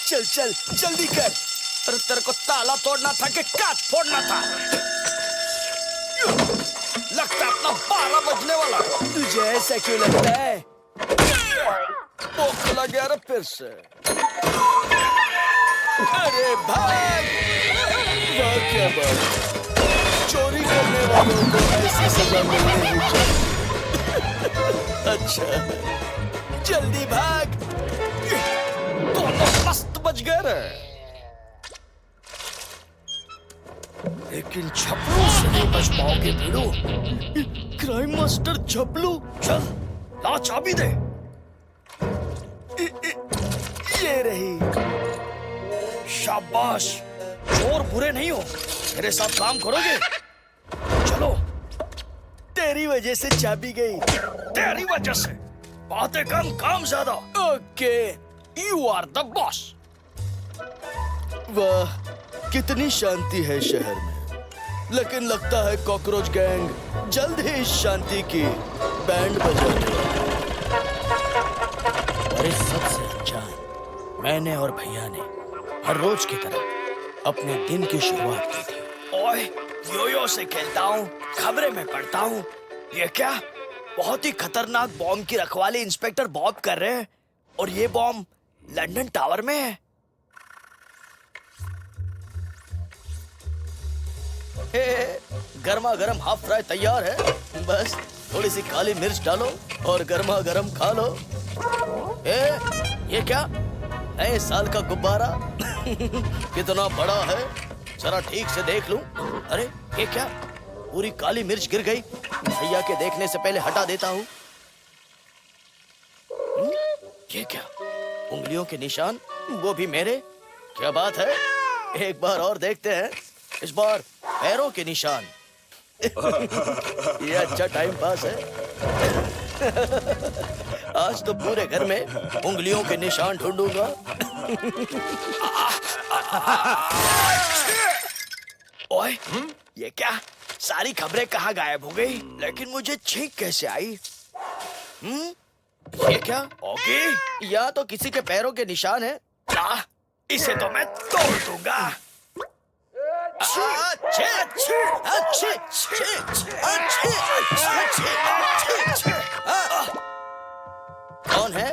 चल चल जल्दी कर। अरे तेरे को ताला तोड़ना था कि काट फोड़ना था? लगता है अपना 12 बजने वाला। तुझे ऐसा क्यों लगता है? खोला गया रे फिर से। अरे भाग! वाह क्या बात! चोरी करने वालों को ऐसी सजा मिलनी ही चाहिए। अच्छा, जल्दी भाग! दोनों मस्त बज गए रे। लेकिन छपलू से नहीं बच पाओगे भिड़ू। क्राइम मास्टर झपलू, चल, ला चाबी दे। ये रही। शाबाश, चोर बुरे नहीं हो। मेरे साथ काम करोगे? चलो। तेरी वजह से चाबी गई। तेरी वजह से बातें कम, काम ज्यादा। Okay, you are the boss. वाह, कितनी शांति है शहर में। लेकिन लगता है कॉकरोच गैंग जल्द ही इस शांति की बैंड बजाएगी। और इस सबसे अनजान मैंने और भैया ने हर रोज की तरह अपने दिन की शुरुआत की थी। ओए, योयो से खेलता हूँ, खबरें में पढ़ता हूँ। ये क्या? बहुत ही खतरनाक बॉम्ब की रखवाली इंस्पेक्टर बॉब कर रहे हैं। और ये बॉम्ब लंदन टावर में है। गर्मा गर्म हाफ फ्राई तैयार है। बस थोड़ी सी काली मिर्च डालो और गर्मा गर्म खा लो। ये क्या? नए साल का गुब्बारा कितना बड़ा है, जरा ठीक से देख लूं। अरे ये क्या? पूरी काली मिर्च गिर गई। भैया के देखने से पहले हटा देता हूँ। ये क्या? उंगलियों के निशान, वो भी मेरे। क्या बात है? एक बार और देखते हैं, इस बार पैरों के निशान। ये अच्छा टाइम पास है। आज तो पूरे घर में उंगलियों के निशान ढूंढूंगा। ओए, ये क्या? सारी खबरें कहाँ गायब हो गई? लेकिन मुझे छींक कैसे आई? ये क्या? ओके, या तो किसी के पैरों के निशान है। ना, इसे तो मैं तोड़ दूंगा। अच्छे, अच्छे, अच्छे, अच्छे, अच्छे, अच्छे, अच्छे। कौन है?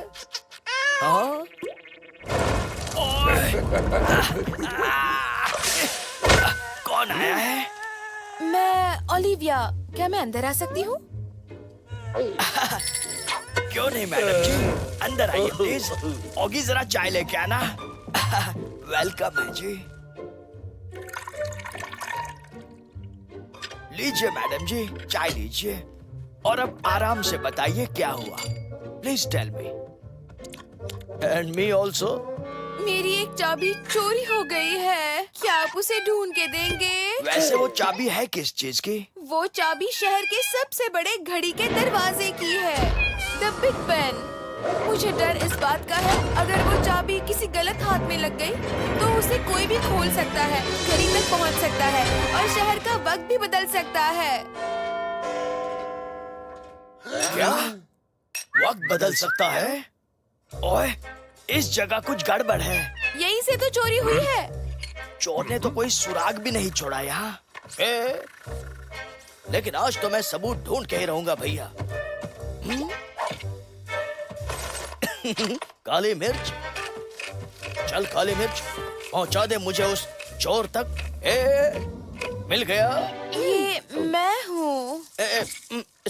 हाँ? कौन आया है? मैं ओलिविया। क्या मैं अंदर आ सकती हूँ? क्यों नहीं मैडम जी, अंदर आइए प्लीज। ओगी जरा चाय लेके आना। वेलकम है जी। लीजिए मैडम जी, चाय लीजिए। और अब आराम से बताइए क्या हुआ। Please tell me. And me also. मेरी एक चाबी चोरी हो गई है। क्या आप उसे ढूंढ के देंगे? वैसे वो चाबी है किस चीज की? वो चाबी शहर के सबसे बड़े घड़ी के दरवाजे की है, द बिग बेन। मुझे डर इस बात का है, अगर वो चाबी किसी गलत हाथ में लग गई तो उसे कोई भी खोल सकता है, घड़ी तक पहुंच सकता है और शहर का वक्त भी बदल सकता है। क्या? वक्त बदल सकता है? ओए, इस जगह कुछ गड़बड़ है। यहीं से तो चोरी हुई है। चोर ने तो कोई सुराग भी नहीं छोड़ा यहाँ। लेकिन आज तो मैं सबूत ढूंढ के ही रहूंगा भैया। काली मिर्च, चल काली मिर्च, पहुंचा दे मुझे उस चोर तक। मिल गया। ये मैं हूँ।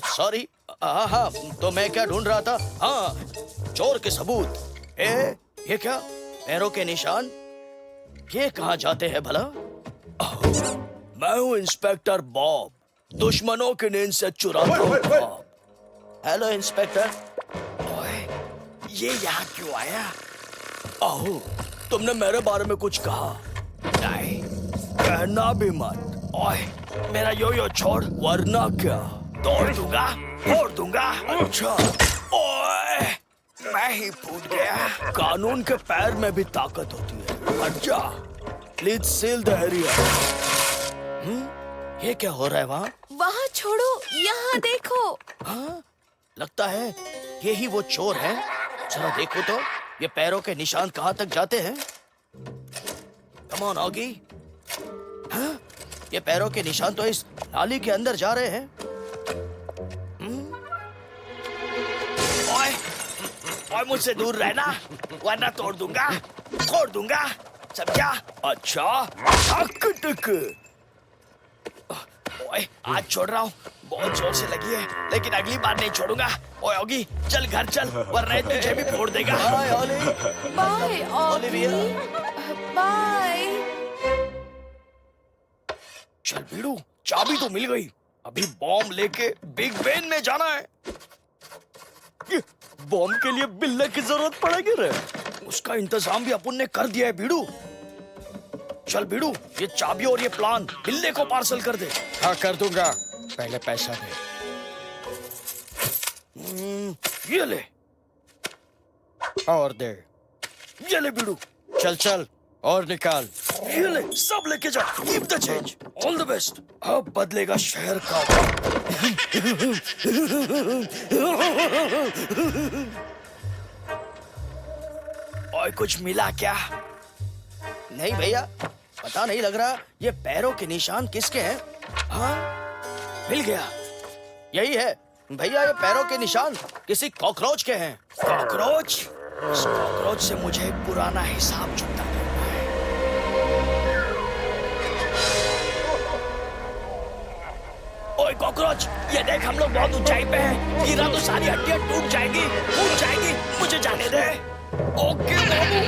सॉरी। हाँ, तो मैं क्या ढूंढ रहा था? हाँ, चोर के सबूत। ये क्या? पैरों के निशान। ये कहाँ जाते हैं भला? मैं हूँ इंस्पेक्टर बॉब, दुश्मनों की नींद से चुराता हूँ ख्वाब। Hello inspector. ओए, ये यहाँ क्यों आया? आहो, तुमने मेरे बारे में कुछ कहा? नहीं, कहना भी मत। ओए, मेरा यो छोड़, वरना क्या तोड़ दूंगा, फोड़ दूंगा। अच्छा, ओए, मैं ही फूट गया। कानून के पैर में भी ताकत होती है। अच्छा, प्लीज सील द एरिया। ये क्या हो रहा है वहाँ? वहाँ छोड़ो, यहाँ देखो। हाँ? लगता है ये ही वो चोर है। जरा देखो तो, ये पैरों के निशान कहाँ तक जाते हैं? Come on Oggy. हाँ? ये पैरों के निशान तो इस नाली के अंदर जा रहे हैं। ओए, ओए, मुझसे दूर रहना, वरना तोड़ दूंगा, फोड़ दूंगा, समझा? अच्छा, हक टिक। ओए, आज छोड़ रहा हूँ, बहुत जोर से लगी है, लेकिन अगली बार नहीं छोड़ूंगा। ओए ओगी, चल घर चल, वरना ये तुझे भी फोड़ देगा। Bye Olly. Bye Olivia. Bye. चल बीड़ू, चाबी तो मिल गई। अभी बॉम्ब लेके बिग बेन में जाना है। बॉम्ब के लिए बिल्ले की जरूरत पड़ेगी रे। उसका इंतजाम भी अपन ने कर दिया है बीड़ू। चल बीड़ू, ये चाबी और ये प्लान बिल्ले को पार्सल कर दे। हाँ कर दूंगा, पहले पैसा दे। ये ले, और दे। ये ले बीड़ू, चल चल और निकाल। ये ले, सब लेके जा। Keep the change. All the best. अब बदलेगा शहर का और कुछ मिला क्या? नहीं भैया, पता नहीं लग रहा ये पैरों के निशान किसके हैं। हाँ, मिल गया। यही है भैया, ये पैरों के निशान किसी कॉकरोच के हैं। कॉकरोच? इस कॉकरोच से मुझे एक पुराना हिसाब चुकता करना है। ओए कॉकरोच, ये देख हम लोग बहुत ऊंचाई पे हैं। गिरा तो सारी हड्डियां टूट जाएगी, फूट जाएगी। मुझे जाने दे। ओके बाबू,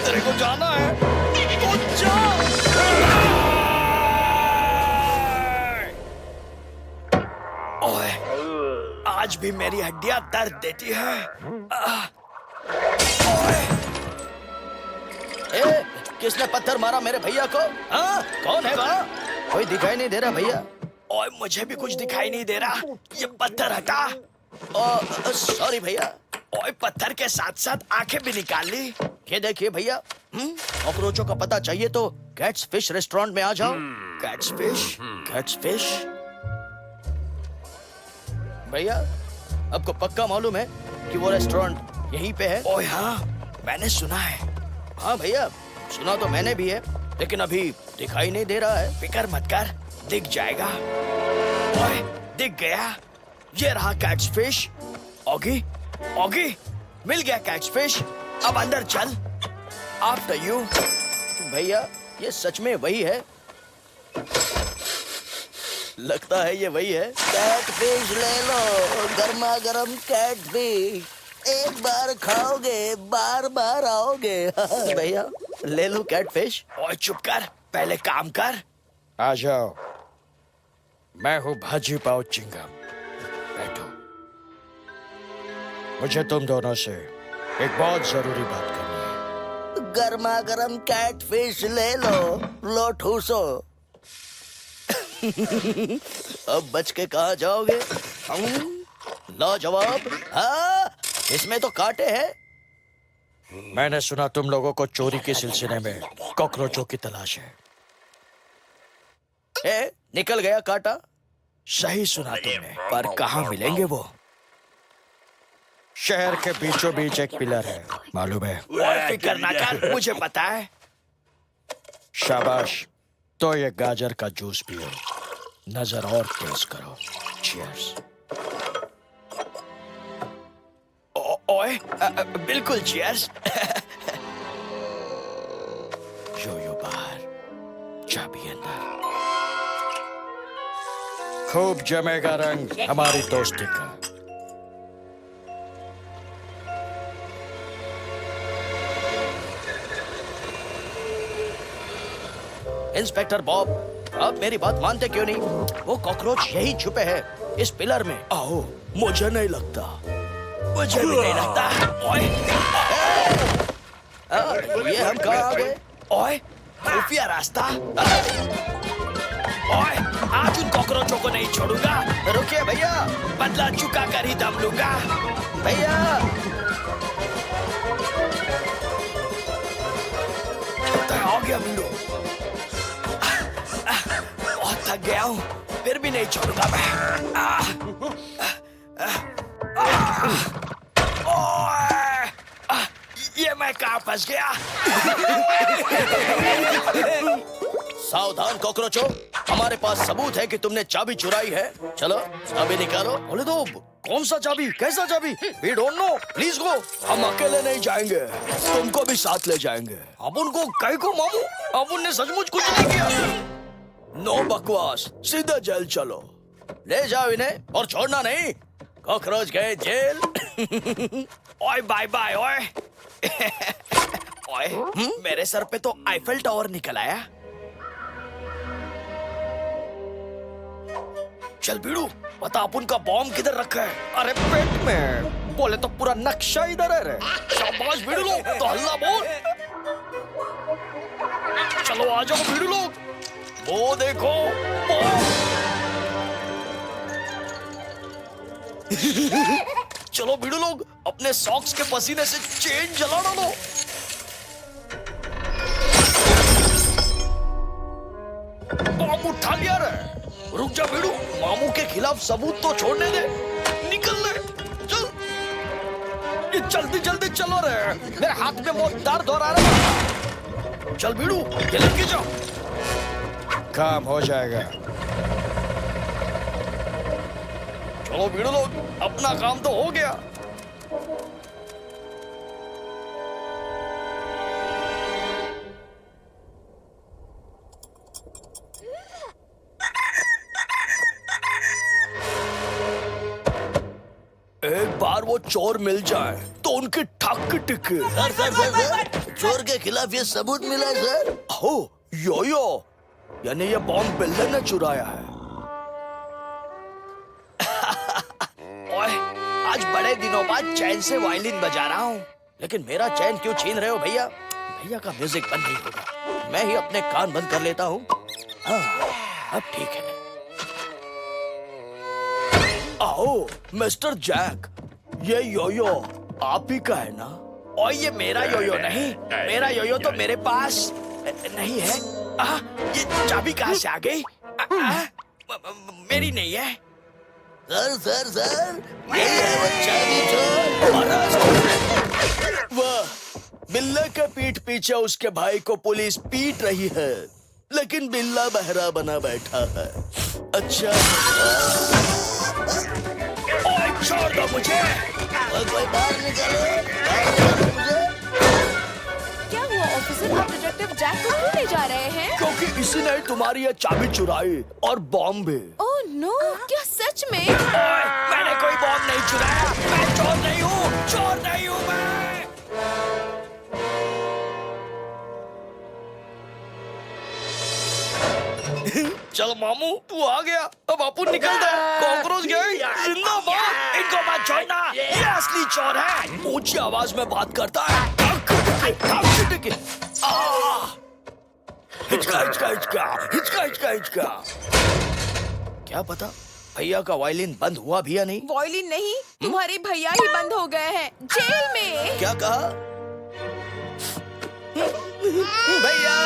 तेरे को जाना है तो जा। ओए, आज भी मेरी हड्डियां दर्द देती है। ए, किसने पत्थर मारा मेरे भैया को? हाँ, कौन है वहाँ? कोई दिखाई नहीं दे रहा भैया। ओए, मुझे भी कुछ दिखाई नहीं दे रहा। ये पत्थर हटा। सॉरी भैया। ओए, पत्थर के साथ साथ आंखें भी निकाल ली। ये देखिए भैया, कॉकरोचों का पता चाहिए तो कैट्स फिश रेस्टोरेंट में आ जाओ। Cats fish, cats fish. भैया, आपको पक्का मालूम है कि वो रेस्टोरेंट यहीं पे है? ओए हाँ, मैंने सुना है। हाँ भैया, सुना तो मैंने भी है, लेकिन अभी दिखाई नहीं दे रहा है। फिकर मत कर, दिख जाएगा। ओए, दिख गया। ये रहा कैट्स फिश। ऑगी, ऑगी, मिल गया कैट्स फिश। अब अंदर चल। After you. भैया, ये सच में वही है? लगता है ये वही है। कैटफिश ले लो, गर्मा गर्म कैटफिश। एक बार खाओगे बार बार आओगे। भैया, ले लो कैटफिश। ओए चुप कर, पहले काम कर। आ जाओ, मैं हूँ भाजी पाव चिंगम। बैठो। मुझे तुम दोनों से एक बहुत जरूरी बात करनी है। गर्मा गर्म कैटफिश ले लो, लो ठूसो। अब बच के कहाँ जाओगे? लाजवाब। हाँ, इसमें तो कांटे हैं। मैंने सुना तुम लोगों को चोरी के सिलसिले में कॉकरोचों की तलाश है। निकल गया कांटा। सही सुना तुमने, पर कहाँ मिलेंगे वो? शहर के बीचों बीच एक पिलर है, मालूम है? और फिक्र ना कर, मुझे पता है। शाबाश, तो ये गाजर का जूस पियो, नजर और तेज करो। चीयर्स। ओए, बिल्कुल चीयर्स। यो बाहर, चाबी अंदर। खूब जमेगा रंग हमारी दोस्ती का। इंस्पेक्टर बॉब, आप मेरी बात मानते क्यों नहीं? वो कॉकरोच यही छुपे हैं इस पिलर में। आओ, मुझे नहीं लगता। मुझे भी नहीं लगता। ओए, ये हम कहाँ आ गए? ओए, खुफिया रास्ता। ओए, आज उन कॉकरोचों को नहीं छोड़ूंगा। रुकिए भैया, बदला चुका कर ही दम लूंगा। भैया। हो गया बिल्लू। बहुत थक गया हूँ, फिर भी नहीं छोड़ूंगा मैं। ये मैं कहाँ फंस गया? सावधान कॉकरोचों, हमारे पास सबूत है कि तुमने चाबी चुराई है। चलो चाबी निकालो। बोले तो कौन सा चाबी, कैसा चाबी? We don't know, please go. हम अकेले नहीं जाएंगे, तुमको भी साथ ले जाएंगे। अब उनको कहीं को मामू, अब उनने सचमुच कुछ नहीं किया। नो बकवास, सीधे जेल चलो। ले जाओ इन्हें और छोड़ना नहीं। कॉकरोच गए जेल। ओए बाय बाय। ओए ओए, मेरे सर पे तो आईफेल टावर निकल आया। चल बीड़ू, बता अपन का बॉम्ब किधर रखा है? अरे पेट में। बोले तो पूरा नक्शा इधर है रे। शाबाश बीड़ू लोग, तो हल्ला बोल। चलो आ जाओ बीड़ू लोग, वो देखो बॉम्ब। चलो बीड़ू लोग, अपने सॉक्स के पसीने से चेन जला डालो। बॉम्ब उठा लिया रे। रुक जा बीड़ू, मामू के खिलाफ सबूत तो छोड़ने दे। निकल ले, चल। ये जल्दी जल्दी चलो रे, मेरे हाथ में बहुत दर्द हो रहा है। चल बीड़ू, ये लेके जाओ। काम हो जाएगा। चलो बीड़ू लोग, अपना काम तो हो गया। को चोर मिल जाए तो उनकी ठक टिके। सर, चोर के खिलाफ ये सबूत मिला है सर। हो यो यानी ये बॉम्ब बिल्डर ने चुराया है। ओए, आज बड़े दिनों बाद चैन से वायलिन बजा रहा हूँ, लेकिन मेरा चैन क्यों छीन रहे हो भैया? भैया का म्यूजिक बंद नहीं होगा, मैं ही अपने कान बंद कर लेता हूँ। हाँ, अब ठीक है। आओ मिस्टर जैक, ये योयो आप ही का है ना? और ये मेरा योयो नहीं, मेरा योयो तो मेरे पास नहीं है। ये चाबी कहाँ से आ गई? मेरी नहीं है। सर, ये है वो चाबी चोर। वाह, बिल्ला के पीठ पीछे उसके भाई को पुलिस पीट रही है, लेकिन बिल्ला बहरा बना बैठा है। अच्छा, छोड़ दो मुझे। कोई बाहर निकालो मुझे। क्या हुआ ऑफिसर? आप डिटेक्टिव जैक को क्यों ले जा रहे हैं? क्योंकि इसी ने तुम्हारी ये चाबी चुराई और बॉम्ब भी। ओह नो, क्या सच में? मैंने कोई बॉम्ब नहीं चुराया, मैं चोर नहीं हूँ, चोर नहीं हूँ मैं। चल मामू, तू आ गया, अब अपन निकलता है। कॉकरोच गए, जिंदाबाद। इनको मत छोड़ना, ये असली चोर है। ऊंची आवाज में बात करता है। हिचका। क्या पता भैया का वायलिन बंद हुआ भी या नहीं। वॉयलिन नहीं, तुम्हारे भैया ही बंद हो गए हैं जेल में। क्या कहा भैया?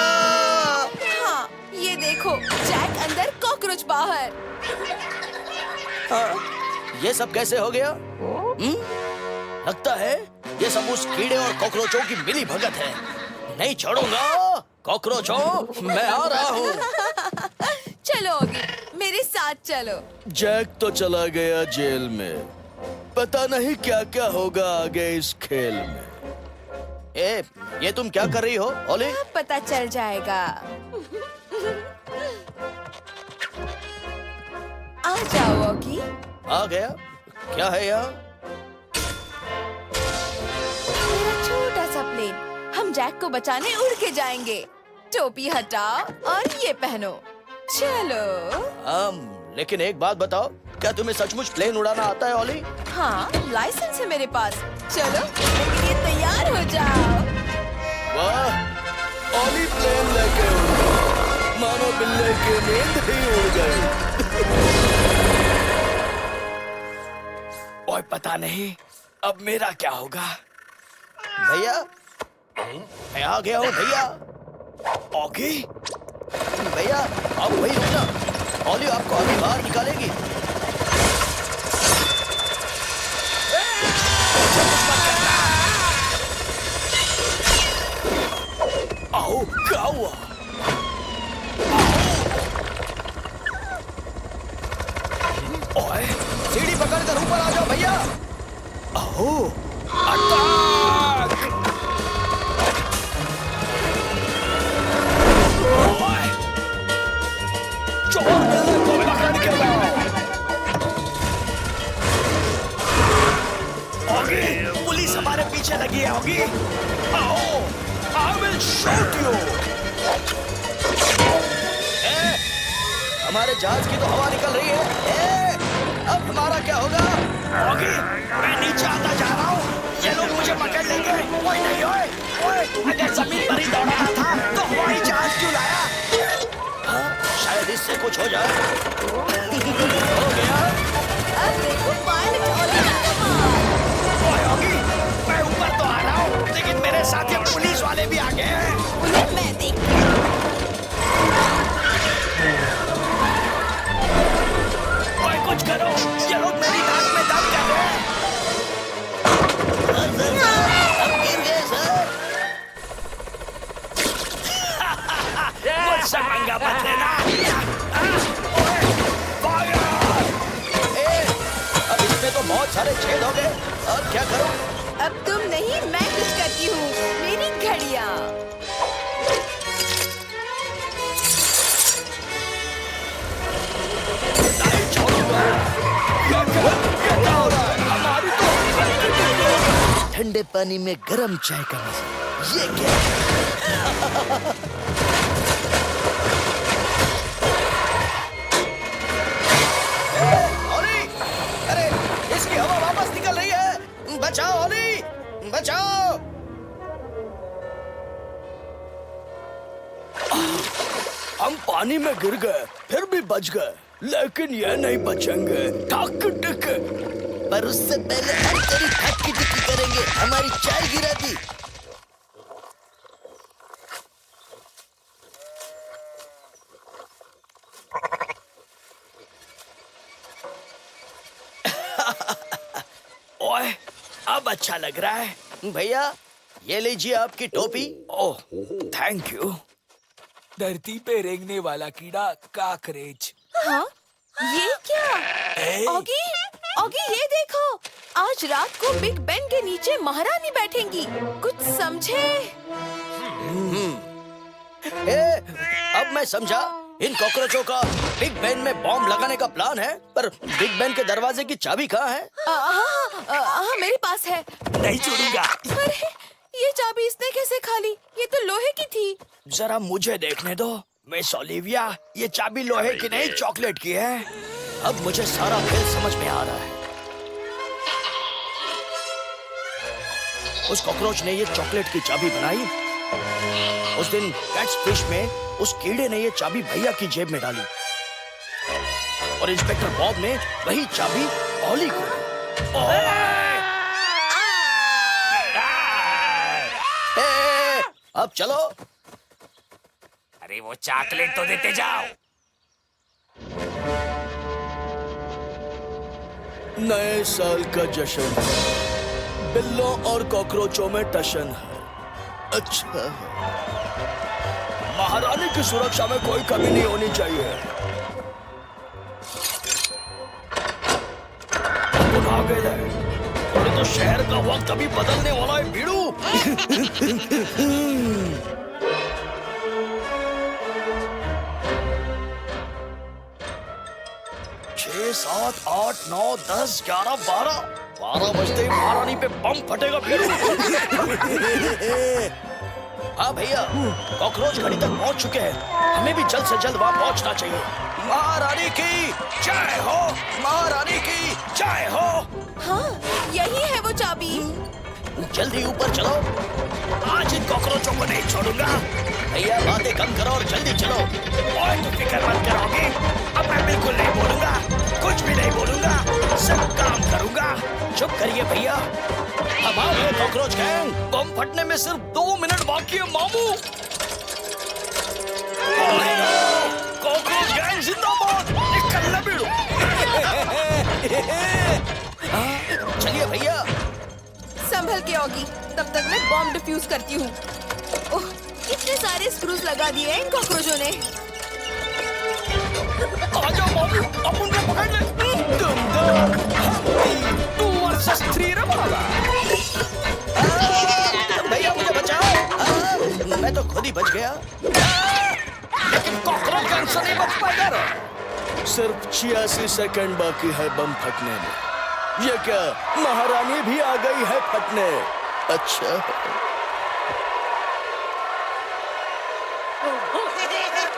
हाँ, ये देखो, जैक अंदर, कॉकरोच बाहर। ये सब कैसे हो गया? लगता है ये सब उस कीड़े और कॉकरोचों की मिली भगत है। नहीं छोड़ूंगा कॉकरोचों, मैं आ रहा हूँ। चलो ओगी, मेरे साथ चलो। जैक तो चला गया जेल में, पता नहीं क्या क्या होगा आगे इस खेल में। ए, ये तुम क्या कर रही हो ओली? अब पता चल जाएगा। आ जाओ ओगी। आ गया? क्या है यहाँ? मेरा छोटा सा प्लेन, हम जैक को बचाने उड़ के जाएंगे। टोपी हटाओ और ये पहनो। चलो। लेकिन एक बात बताओ, क्या तुम्हें सचमुच प्लेन उड़ाना आता है ओली? हाँ, लाइसेंस है मेरे पास। चलो, मेरे लिए तैयार हो जाओ। वाह, ओली प्लेन लेके उड़ गया, मानो बिल्ले की नींद ही उड़ गई। ओए, पता नहीं अब मेरा क्या होगा। भैया, मैं आ गया हूँ भैया। ओके भैया, आप वही रुकना, ओली आपको अभी बाहर निकालेगी। आओ, क्या हुआ? ओए, सीढ़ी पकड़कर ऊपर आ जाओ भैया। आओ, अटैक! ओए, चोर बिल्ले को पकड़ के लाओ। ओगी, पुलिस हमारे पीछे लगी है ओगी। आओ, I will shoot you. हमारे जहाज की तो हवा निकल रही है। अब हमारा क्या होगा? ओगी, मैं नीचे आता जा रहा हूँ, ये लोग मुझे पकड़ लेंगे। ओए नहीं, ओए, अगर जमीन पर ही दौड़ना था तो हवाई जहाज क्यों लाया? शायद इससे कुछ हो जाए। हो गया। अब देखो पायलट ओली का कमाल। ओए ओगी, मैं ऊपर तो आ रहा हूँ, लेकिन मेरे साथ ये पुलिस वाले भी आ गए हैं। उन्हें मैं देखती हूँ। ओए, कुछ करो, ये लोग मेरी नाक में दम कर रहे हैं। अब गिर गए सर। मुझसे पंगा मत लेना। ओए, फायर! अब इसमें तो बहुत सारे छेद हो गए, अब क्या करूं? अब तुम नहीं, मैं कुछ करती हूँ। मेरी घड़ियाँ। नहीं छोड़ूंगा। क्या हो रहा है? हमारी तो ठंडे पानी में गरम चाय का मजा। ये क्या? ओली! अरे इसकी हवा वापस निकल रही है। बचाओ ओली, बचाओ। हम पानी में गिर गए, फिर भी बच गए, लेकिन ये नहीं बचेंगे। ठक टिक। पर उससे पहले हम तेरी धक्की टिक्की करेंगे। हमारी चाय गिरा दी। ओए, अब अच्छा लग रहा है। भैया ये लीजिए आपकी टोपी। ओह, थैंक यू। धरती पे रेंगने वाला कीड़ा काकरेच। हाँ, ये क्या? ऑगी, ऑगी ये देखो, आज रात को बिग बेन के नीचे महारानी बैठेंगी। कुछ समझे? अब मैं समझा। इन कॉकरोचों का बिग बेन में बॉम्ब लगाने का प्लान है, पर बिग बेन के दरवाजे की चाबी कहाँ है? हाँ, मेरे पास है। नहीं छोड़ूंगा। अरे, ये चाबी इसने कैसे खा ली? ये तो लोहे की थी। जरा मुझे देखने दो मिस ओलिविया, ये चाबी लोहे की नहीं चॉकलेट की है। अब मुझे सारा खेल समझ में आ रहा है। उस कॉकरोच ने ये चॉकलेट की चाबी बनाई। उस दिन कैट्स फिश में उस कीड़े ने ये चाबी भैया की जेब में डाली और इंस्पेक्टर बॉब ने वही चाबी ओली को दी। अब चलो। अरे वो चॉकलेट तो देते जाओ। नए साल का जश्न है, बिल्लों और कॉकरोचों में टशन है। अच्छा है, महारानी की सुरक्षा में कोई कमी नहीं होनी चाहिए। अपन आ गए हैं। और तो शहर का वक्त अभी बदलने वाला है भीड़ू। 6, 7, 8, 9, 10, 11, 12 बजते ही महारानी पे बम फटेगा भीड़ू। हाँ भैया, कॉकरोच घड़ी तक पहुंच चुके हैं। हमें भी जल्द से जल्द वहां पहुंचना चाहिए। महारानी की जय हो, महारानी की जय हो। हाँ, यही है वो चाबी। जल्दी ऊपर चलो। आज इन कॉकरोचों को नहीं छोड़ूंगा। भैया बातें कम करो और जल्दी चलो। और तुम फिक्र मत करोगे। अब मैं बिल्कुल नहीं बोलूंगा, कुछ भी नहीं बोलूंगा, सब काम करूंगा। चुप करिए भैया। अब आओ ये कॉकरोच गैंग। बम फटने में सिर्फ 2 मिनट बाकी है मामू। कॉकरोच गैंग जिंदाबाद। निकल ना भीड़ू। चलिए भैया। संभल के ऑगी, तब तक मैं बॉम्ब डिफ्यूज करती हूँ। ओह, इतने सारे स्क्रूज लगा दिए हैं इन कॉकरोचों ने। आ जाओ मामू, अपन को पकड़ ले। तुम 2 वर्सेस 3 रे बाबा। भैया मुझे बचाओ। मैं तो खुद ही बच गया। लेकिन कॉकरोच गैंग से नहीं बच पाएगा रे। सिर्फ 86 सेकंड बाकी है बम फटने में। ये क्या, महारानी भी आ गई है फटने। अच्छा,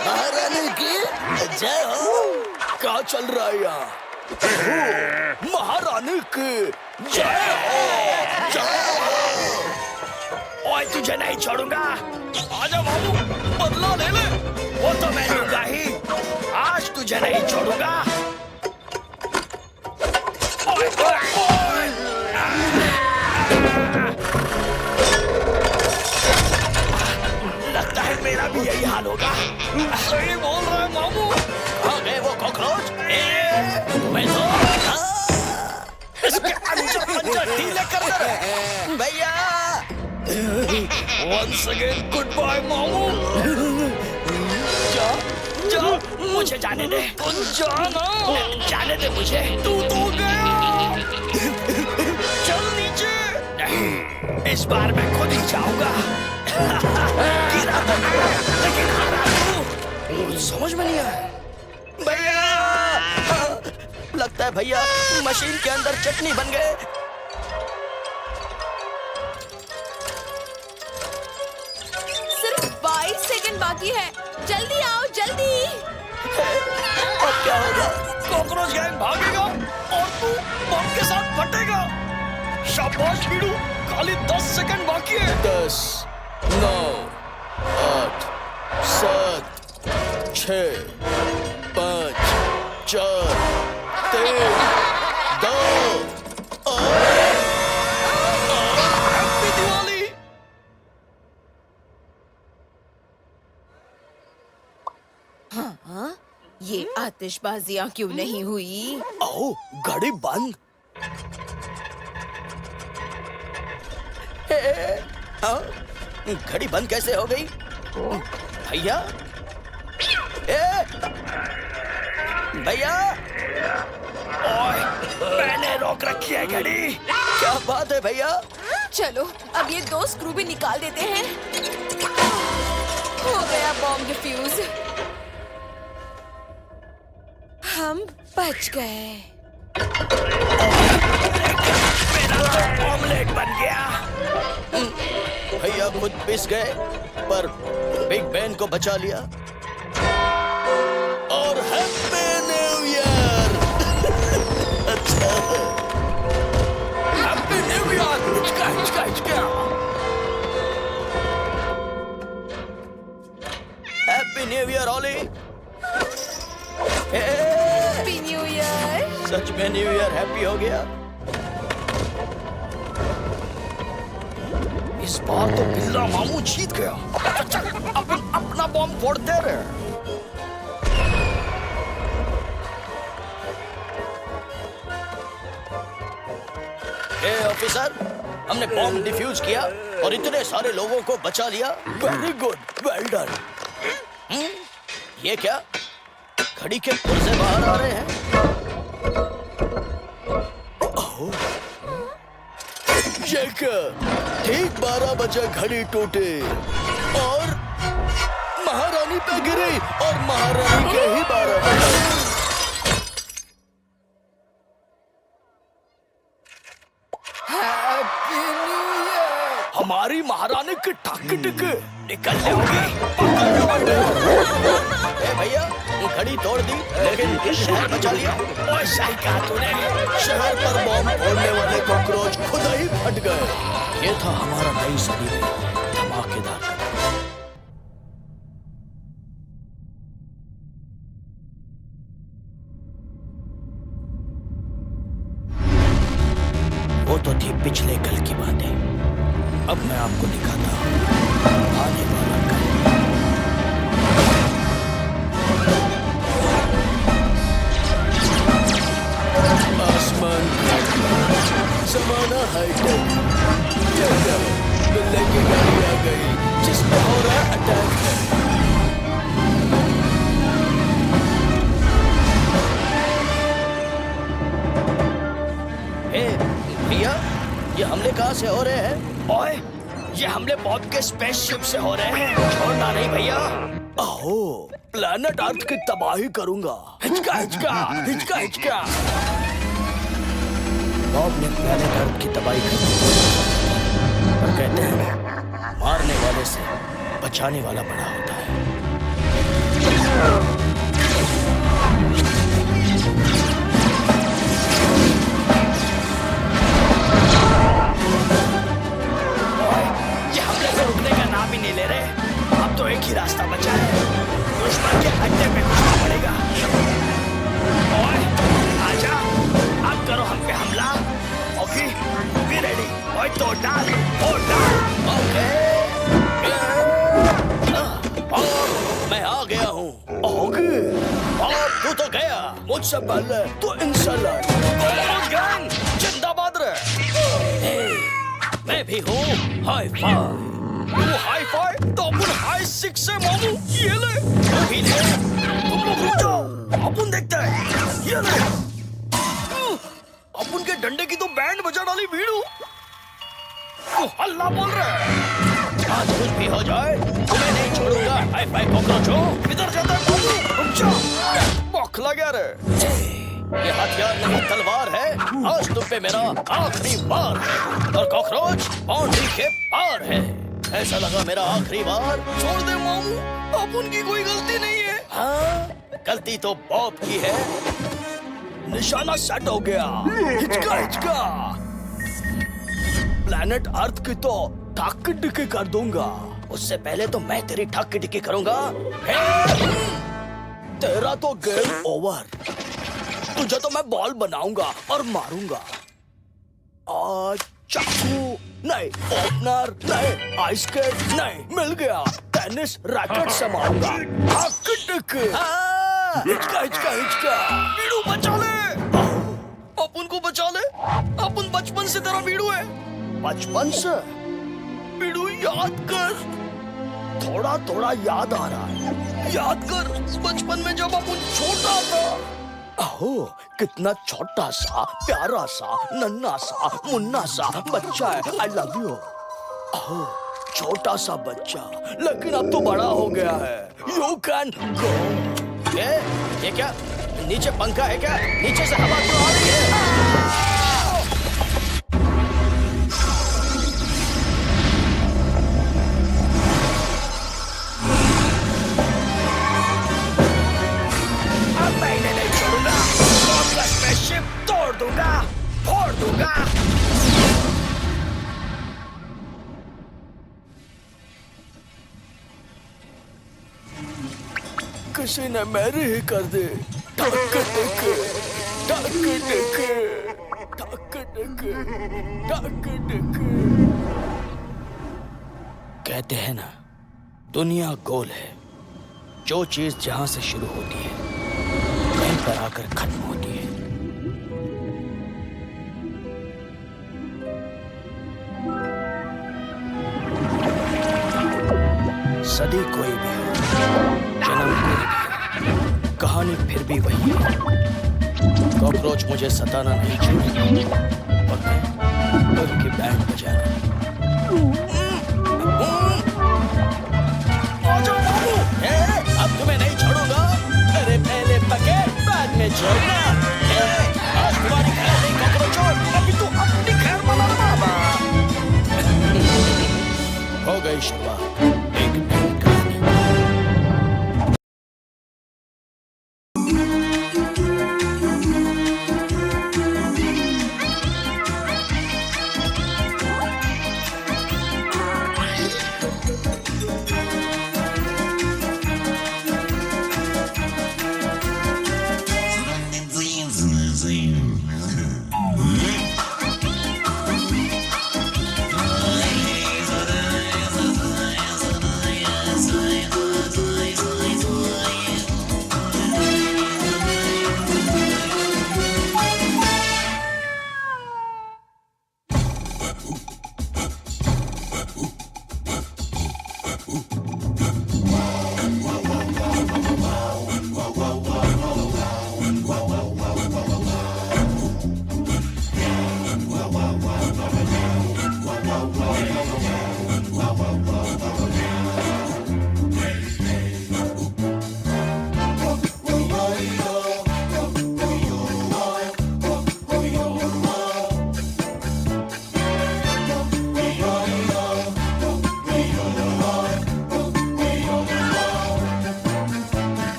महारानी की जय हो। क्या चल रहा है यहाँ? ओह, महारानी की जय हो, जय हो। ओए तुझे नहीं छोड़ूंगा। आजा मामू, बदला ले ले। वो तो मैं लूंगा ही। आज तुझे नहीं छोड़ूंगा। ओए, ओए, ओए। लगता है मेरा भी यही हाल होगा। सही बोल रहा है मामू। आ गए वो कॉकरोच। मैं तो इसके अंदर ढीले कर दे भैया। Once again, goodbye, मामू। जा, जा, मुझे जाने दे। तो जाना। जाने दे मुझे। तू तो गया। चल नीचे। नहीं, इस बार मैं खुद ही जाऊंगा। गिरा तो मैं, लेकिन हारा तू। समझ में नहीं आया। भैया लगता है भैया मशीन के अंदर चटनी बन गए। सेकंड बाकी है। जल्दी आओ, जल्दी। अब क्या होगा? कॉकरोच गैंग भागेगा और तू बम के साथ फटेगा। शाबाश वीडू, खाली 10 सेकंड बाकी है। 10, 9, 8, 7, 6, 5, 4, 3, 2, हैप्पी दिवाली। हाँ, ये आतिशबाजियां क्यों नहीं हुई? आओ, घड़ी बंद। हाँ? घड़ी बंद कैसे हो गई? भैया, ए, भैया, ओए, मैंने रोक रखी है घड़ी। क्या बात है भैया? चलो, अब ये 2 स्क्रू भी निकाल देते हैं। हो गया बॉम्ब डिफ्यूज। हम बच गए। ऑमलेट बन गया। भैया खुद पिस गए पर बिग बैन को बचा लिया। और हैप्पी न्यू ईयर। अच्छा है। Happy new year. हिचका हिचका हिचका। Happy new year Olly. Happy new year. सच में न्यू ईयर हैप्पी हो गया। इस बार तो बिल्ला मामू जीत गया। अपन अपना बॉम्ब फोड़ते रहे। ऑफिसर, हमने बॉम्ब डिफ्यूज किया और इतने सारे लोगों को बचा लिया। Very good, well done. ये क्या? घड़ी के पुर्जे बाहर आ रहे हैं। ये क्या? ठीक 12 बजे घड़ी टूटी और महारानी पे गिरी और महारानी के ही 12 बजे। हमारी महारानी की टाक टिक निकल जाओगी। ए भैया, ये घड़ी तोड़ दी लेकिन शहर बचा लिया। ओए सही कहा तूने। शहर पर बॉम्ब फोड़ने वाले कॉकरोच खुद ही फट गए। ये था हमारा नई सदी में धमाकेदार कदम। वो तो थी पिछले कल की बातें। अब मैं आपको दिखाता हूँ आने वाला कल। आसमान जमाना हाईटेक। बिल्ले की गाड़ी आ गई जिसमें हो रहा अटैक है। भैया, ये हमले कहाँ से हो रहे हैं? ओए, ये हमले बॉब के स्पेसशिप से हो रहे हैं। छोड़ना नहीं भैया। आओ, प्लेनेट अर्थ की तबाही करूंगा। हिचका हिचका हिचका हिचका। बॉब ने प्लेनेट अर्थ की तबाही कर दी। पर कहते हैं ना, मारने वाले से बचाने वाला बड़ा होता है। ये हमले को रुकने का नाम ही नहीं ले रहे। अब तो एक ही रास्ता बचा है, दुश्मन के अड्डे पे घुसना पड़ेगा। ओए, आजा, अब करो हम पे हमला। Okay, be ready. ओए तो डाल। ओके। मैं आ गया हूँ। आओगे? तू तो गया। मुझसे पहले तो इंशाल्लाह। कॉकरोच गैंग जिंदाबाद रहे। मैं भी हूँ। High five. तू हाई फाइव तो अपन हाई सिक्स से मामू। ये ले। तू भी ले। तुम लोग रुक जाओ, अपन देखते हैं। ये ले। अपन के डंडे की तो बैंड बजा डाली वीडू। तू हल्ला बोल रहा है। आज कुछ भी हो जाए तुम्हें नहीं छोड़ूंगा। हाई फाइव कॉकरोचों। इधर जाता है मामू। रुक जा। बौखला गया रे। ये हथियार नहीं तलवार है। आज तुम पे मेरा आखिरी वार है और कॉकरोच बाउंड्री के पार है। ऐसा लगा मेरा आखिरी बार। छोड़ दे मामू, अब उनकी कोई गलती नहीं है। हाँ, गलती तो बॉब की है। निशाना सेट हो गया। हिचका हिचका। प्लैनेट अर्थ की तो ठाक टिकी कर दूंगा। उससे पहले तो मैं तेरी ठाक टिकी करूंगा। तेरा तो गेम ओवर। तुझे तो मैं बॉल बनाऊंगा और मारूंगा। चाकू नहीं, ओपनर नहीं, आइस स्केट नहीं, मिल गया। टेनिस रैकेट से मारूंगा। हिचका हिचका हिचका। बीड़ू बचा ले, अपन को बचा ले। अपन बचपन से तेरा बीड़ू है। बचपन से बीड़ू याद कर, थोड़ा थोड़ा याद आ रहा है। याद कर बचपन में जब अपन छोटा था। अहो, कितना छोटा सा, प्यारा सा, नन्हा सा, मुन्ना सा बच्चा है। I love you. अहो, छोटा सा बच्चा, लेकिन अब तो बड़ा हो गया है। You can go. ये क्या? नीचे पंखा है क्या? नीचे से हवा क्यों आ रही है? स्पेसशिप तोड़ दूंगा, फोड़ दूंगा। किसी ने मेरी ही कर दी। टक टक टक टक टक टक टक। कहते हैं ना, दुनिया गोल है। जो चीज जहां से शुरू होती है कहीं पर आकर खत्म होती है। सदी कोई भी हो, जन्म कोई भी हो, कहानी फिर भी वही है। कॉकरोच मुझे सताना नहीं छोड़ेगा और मैं उनकी बैंड बजाना। अब तुम्हें नहीं छोड़ूंगा। अरे पहले पके बाद में छोड़ना। आज तुम्हारी खैर नहीं कॉकरोचों, अभी तू अपनी खैर मना बाबा। हो गई शुरुआत एक नई कहानी।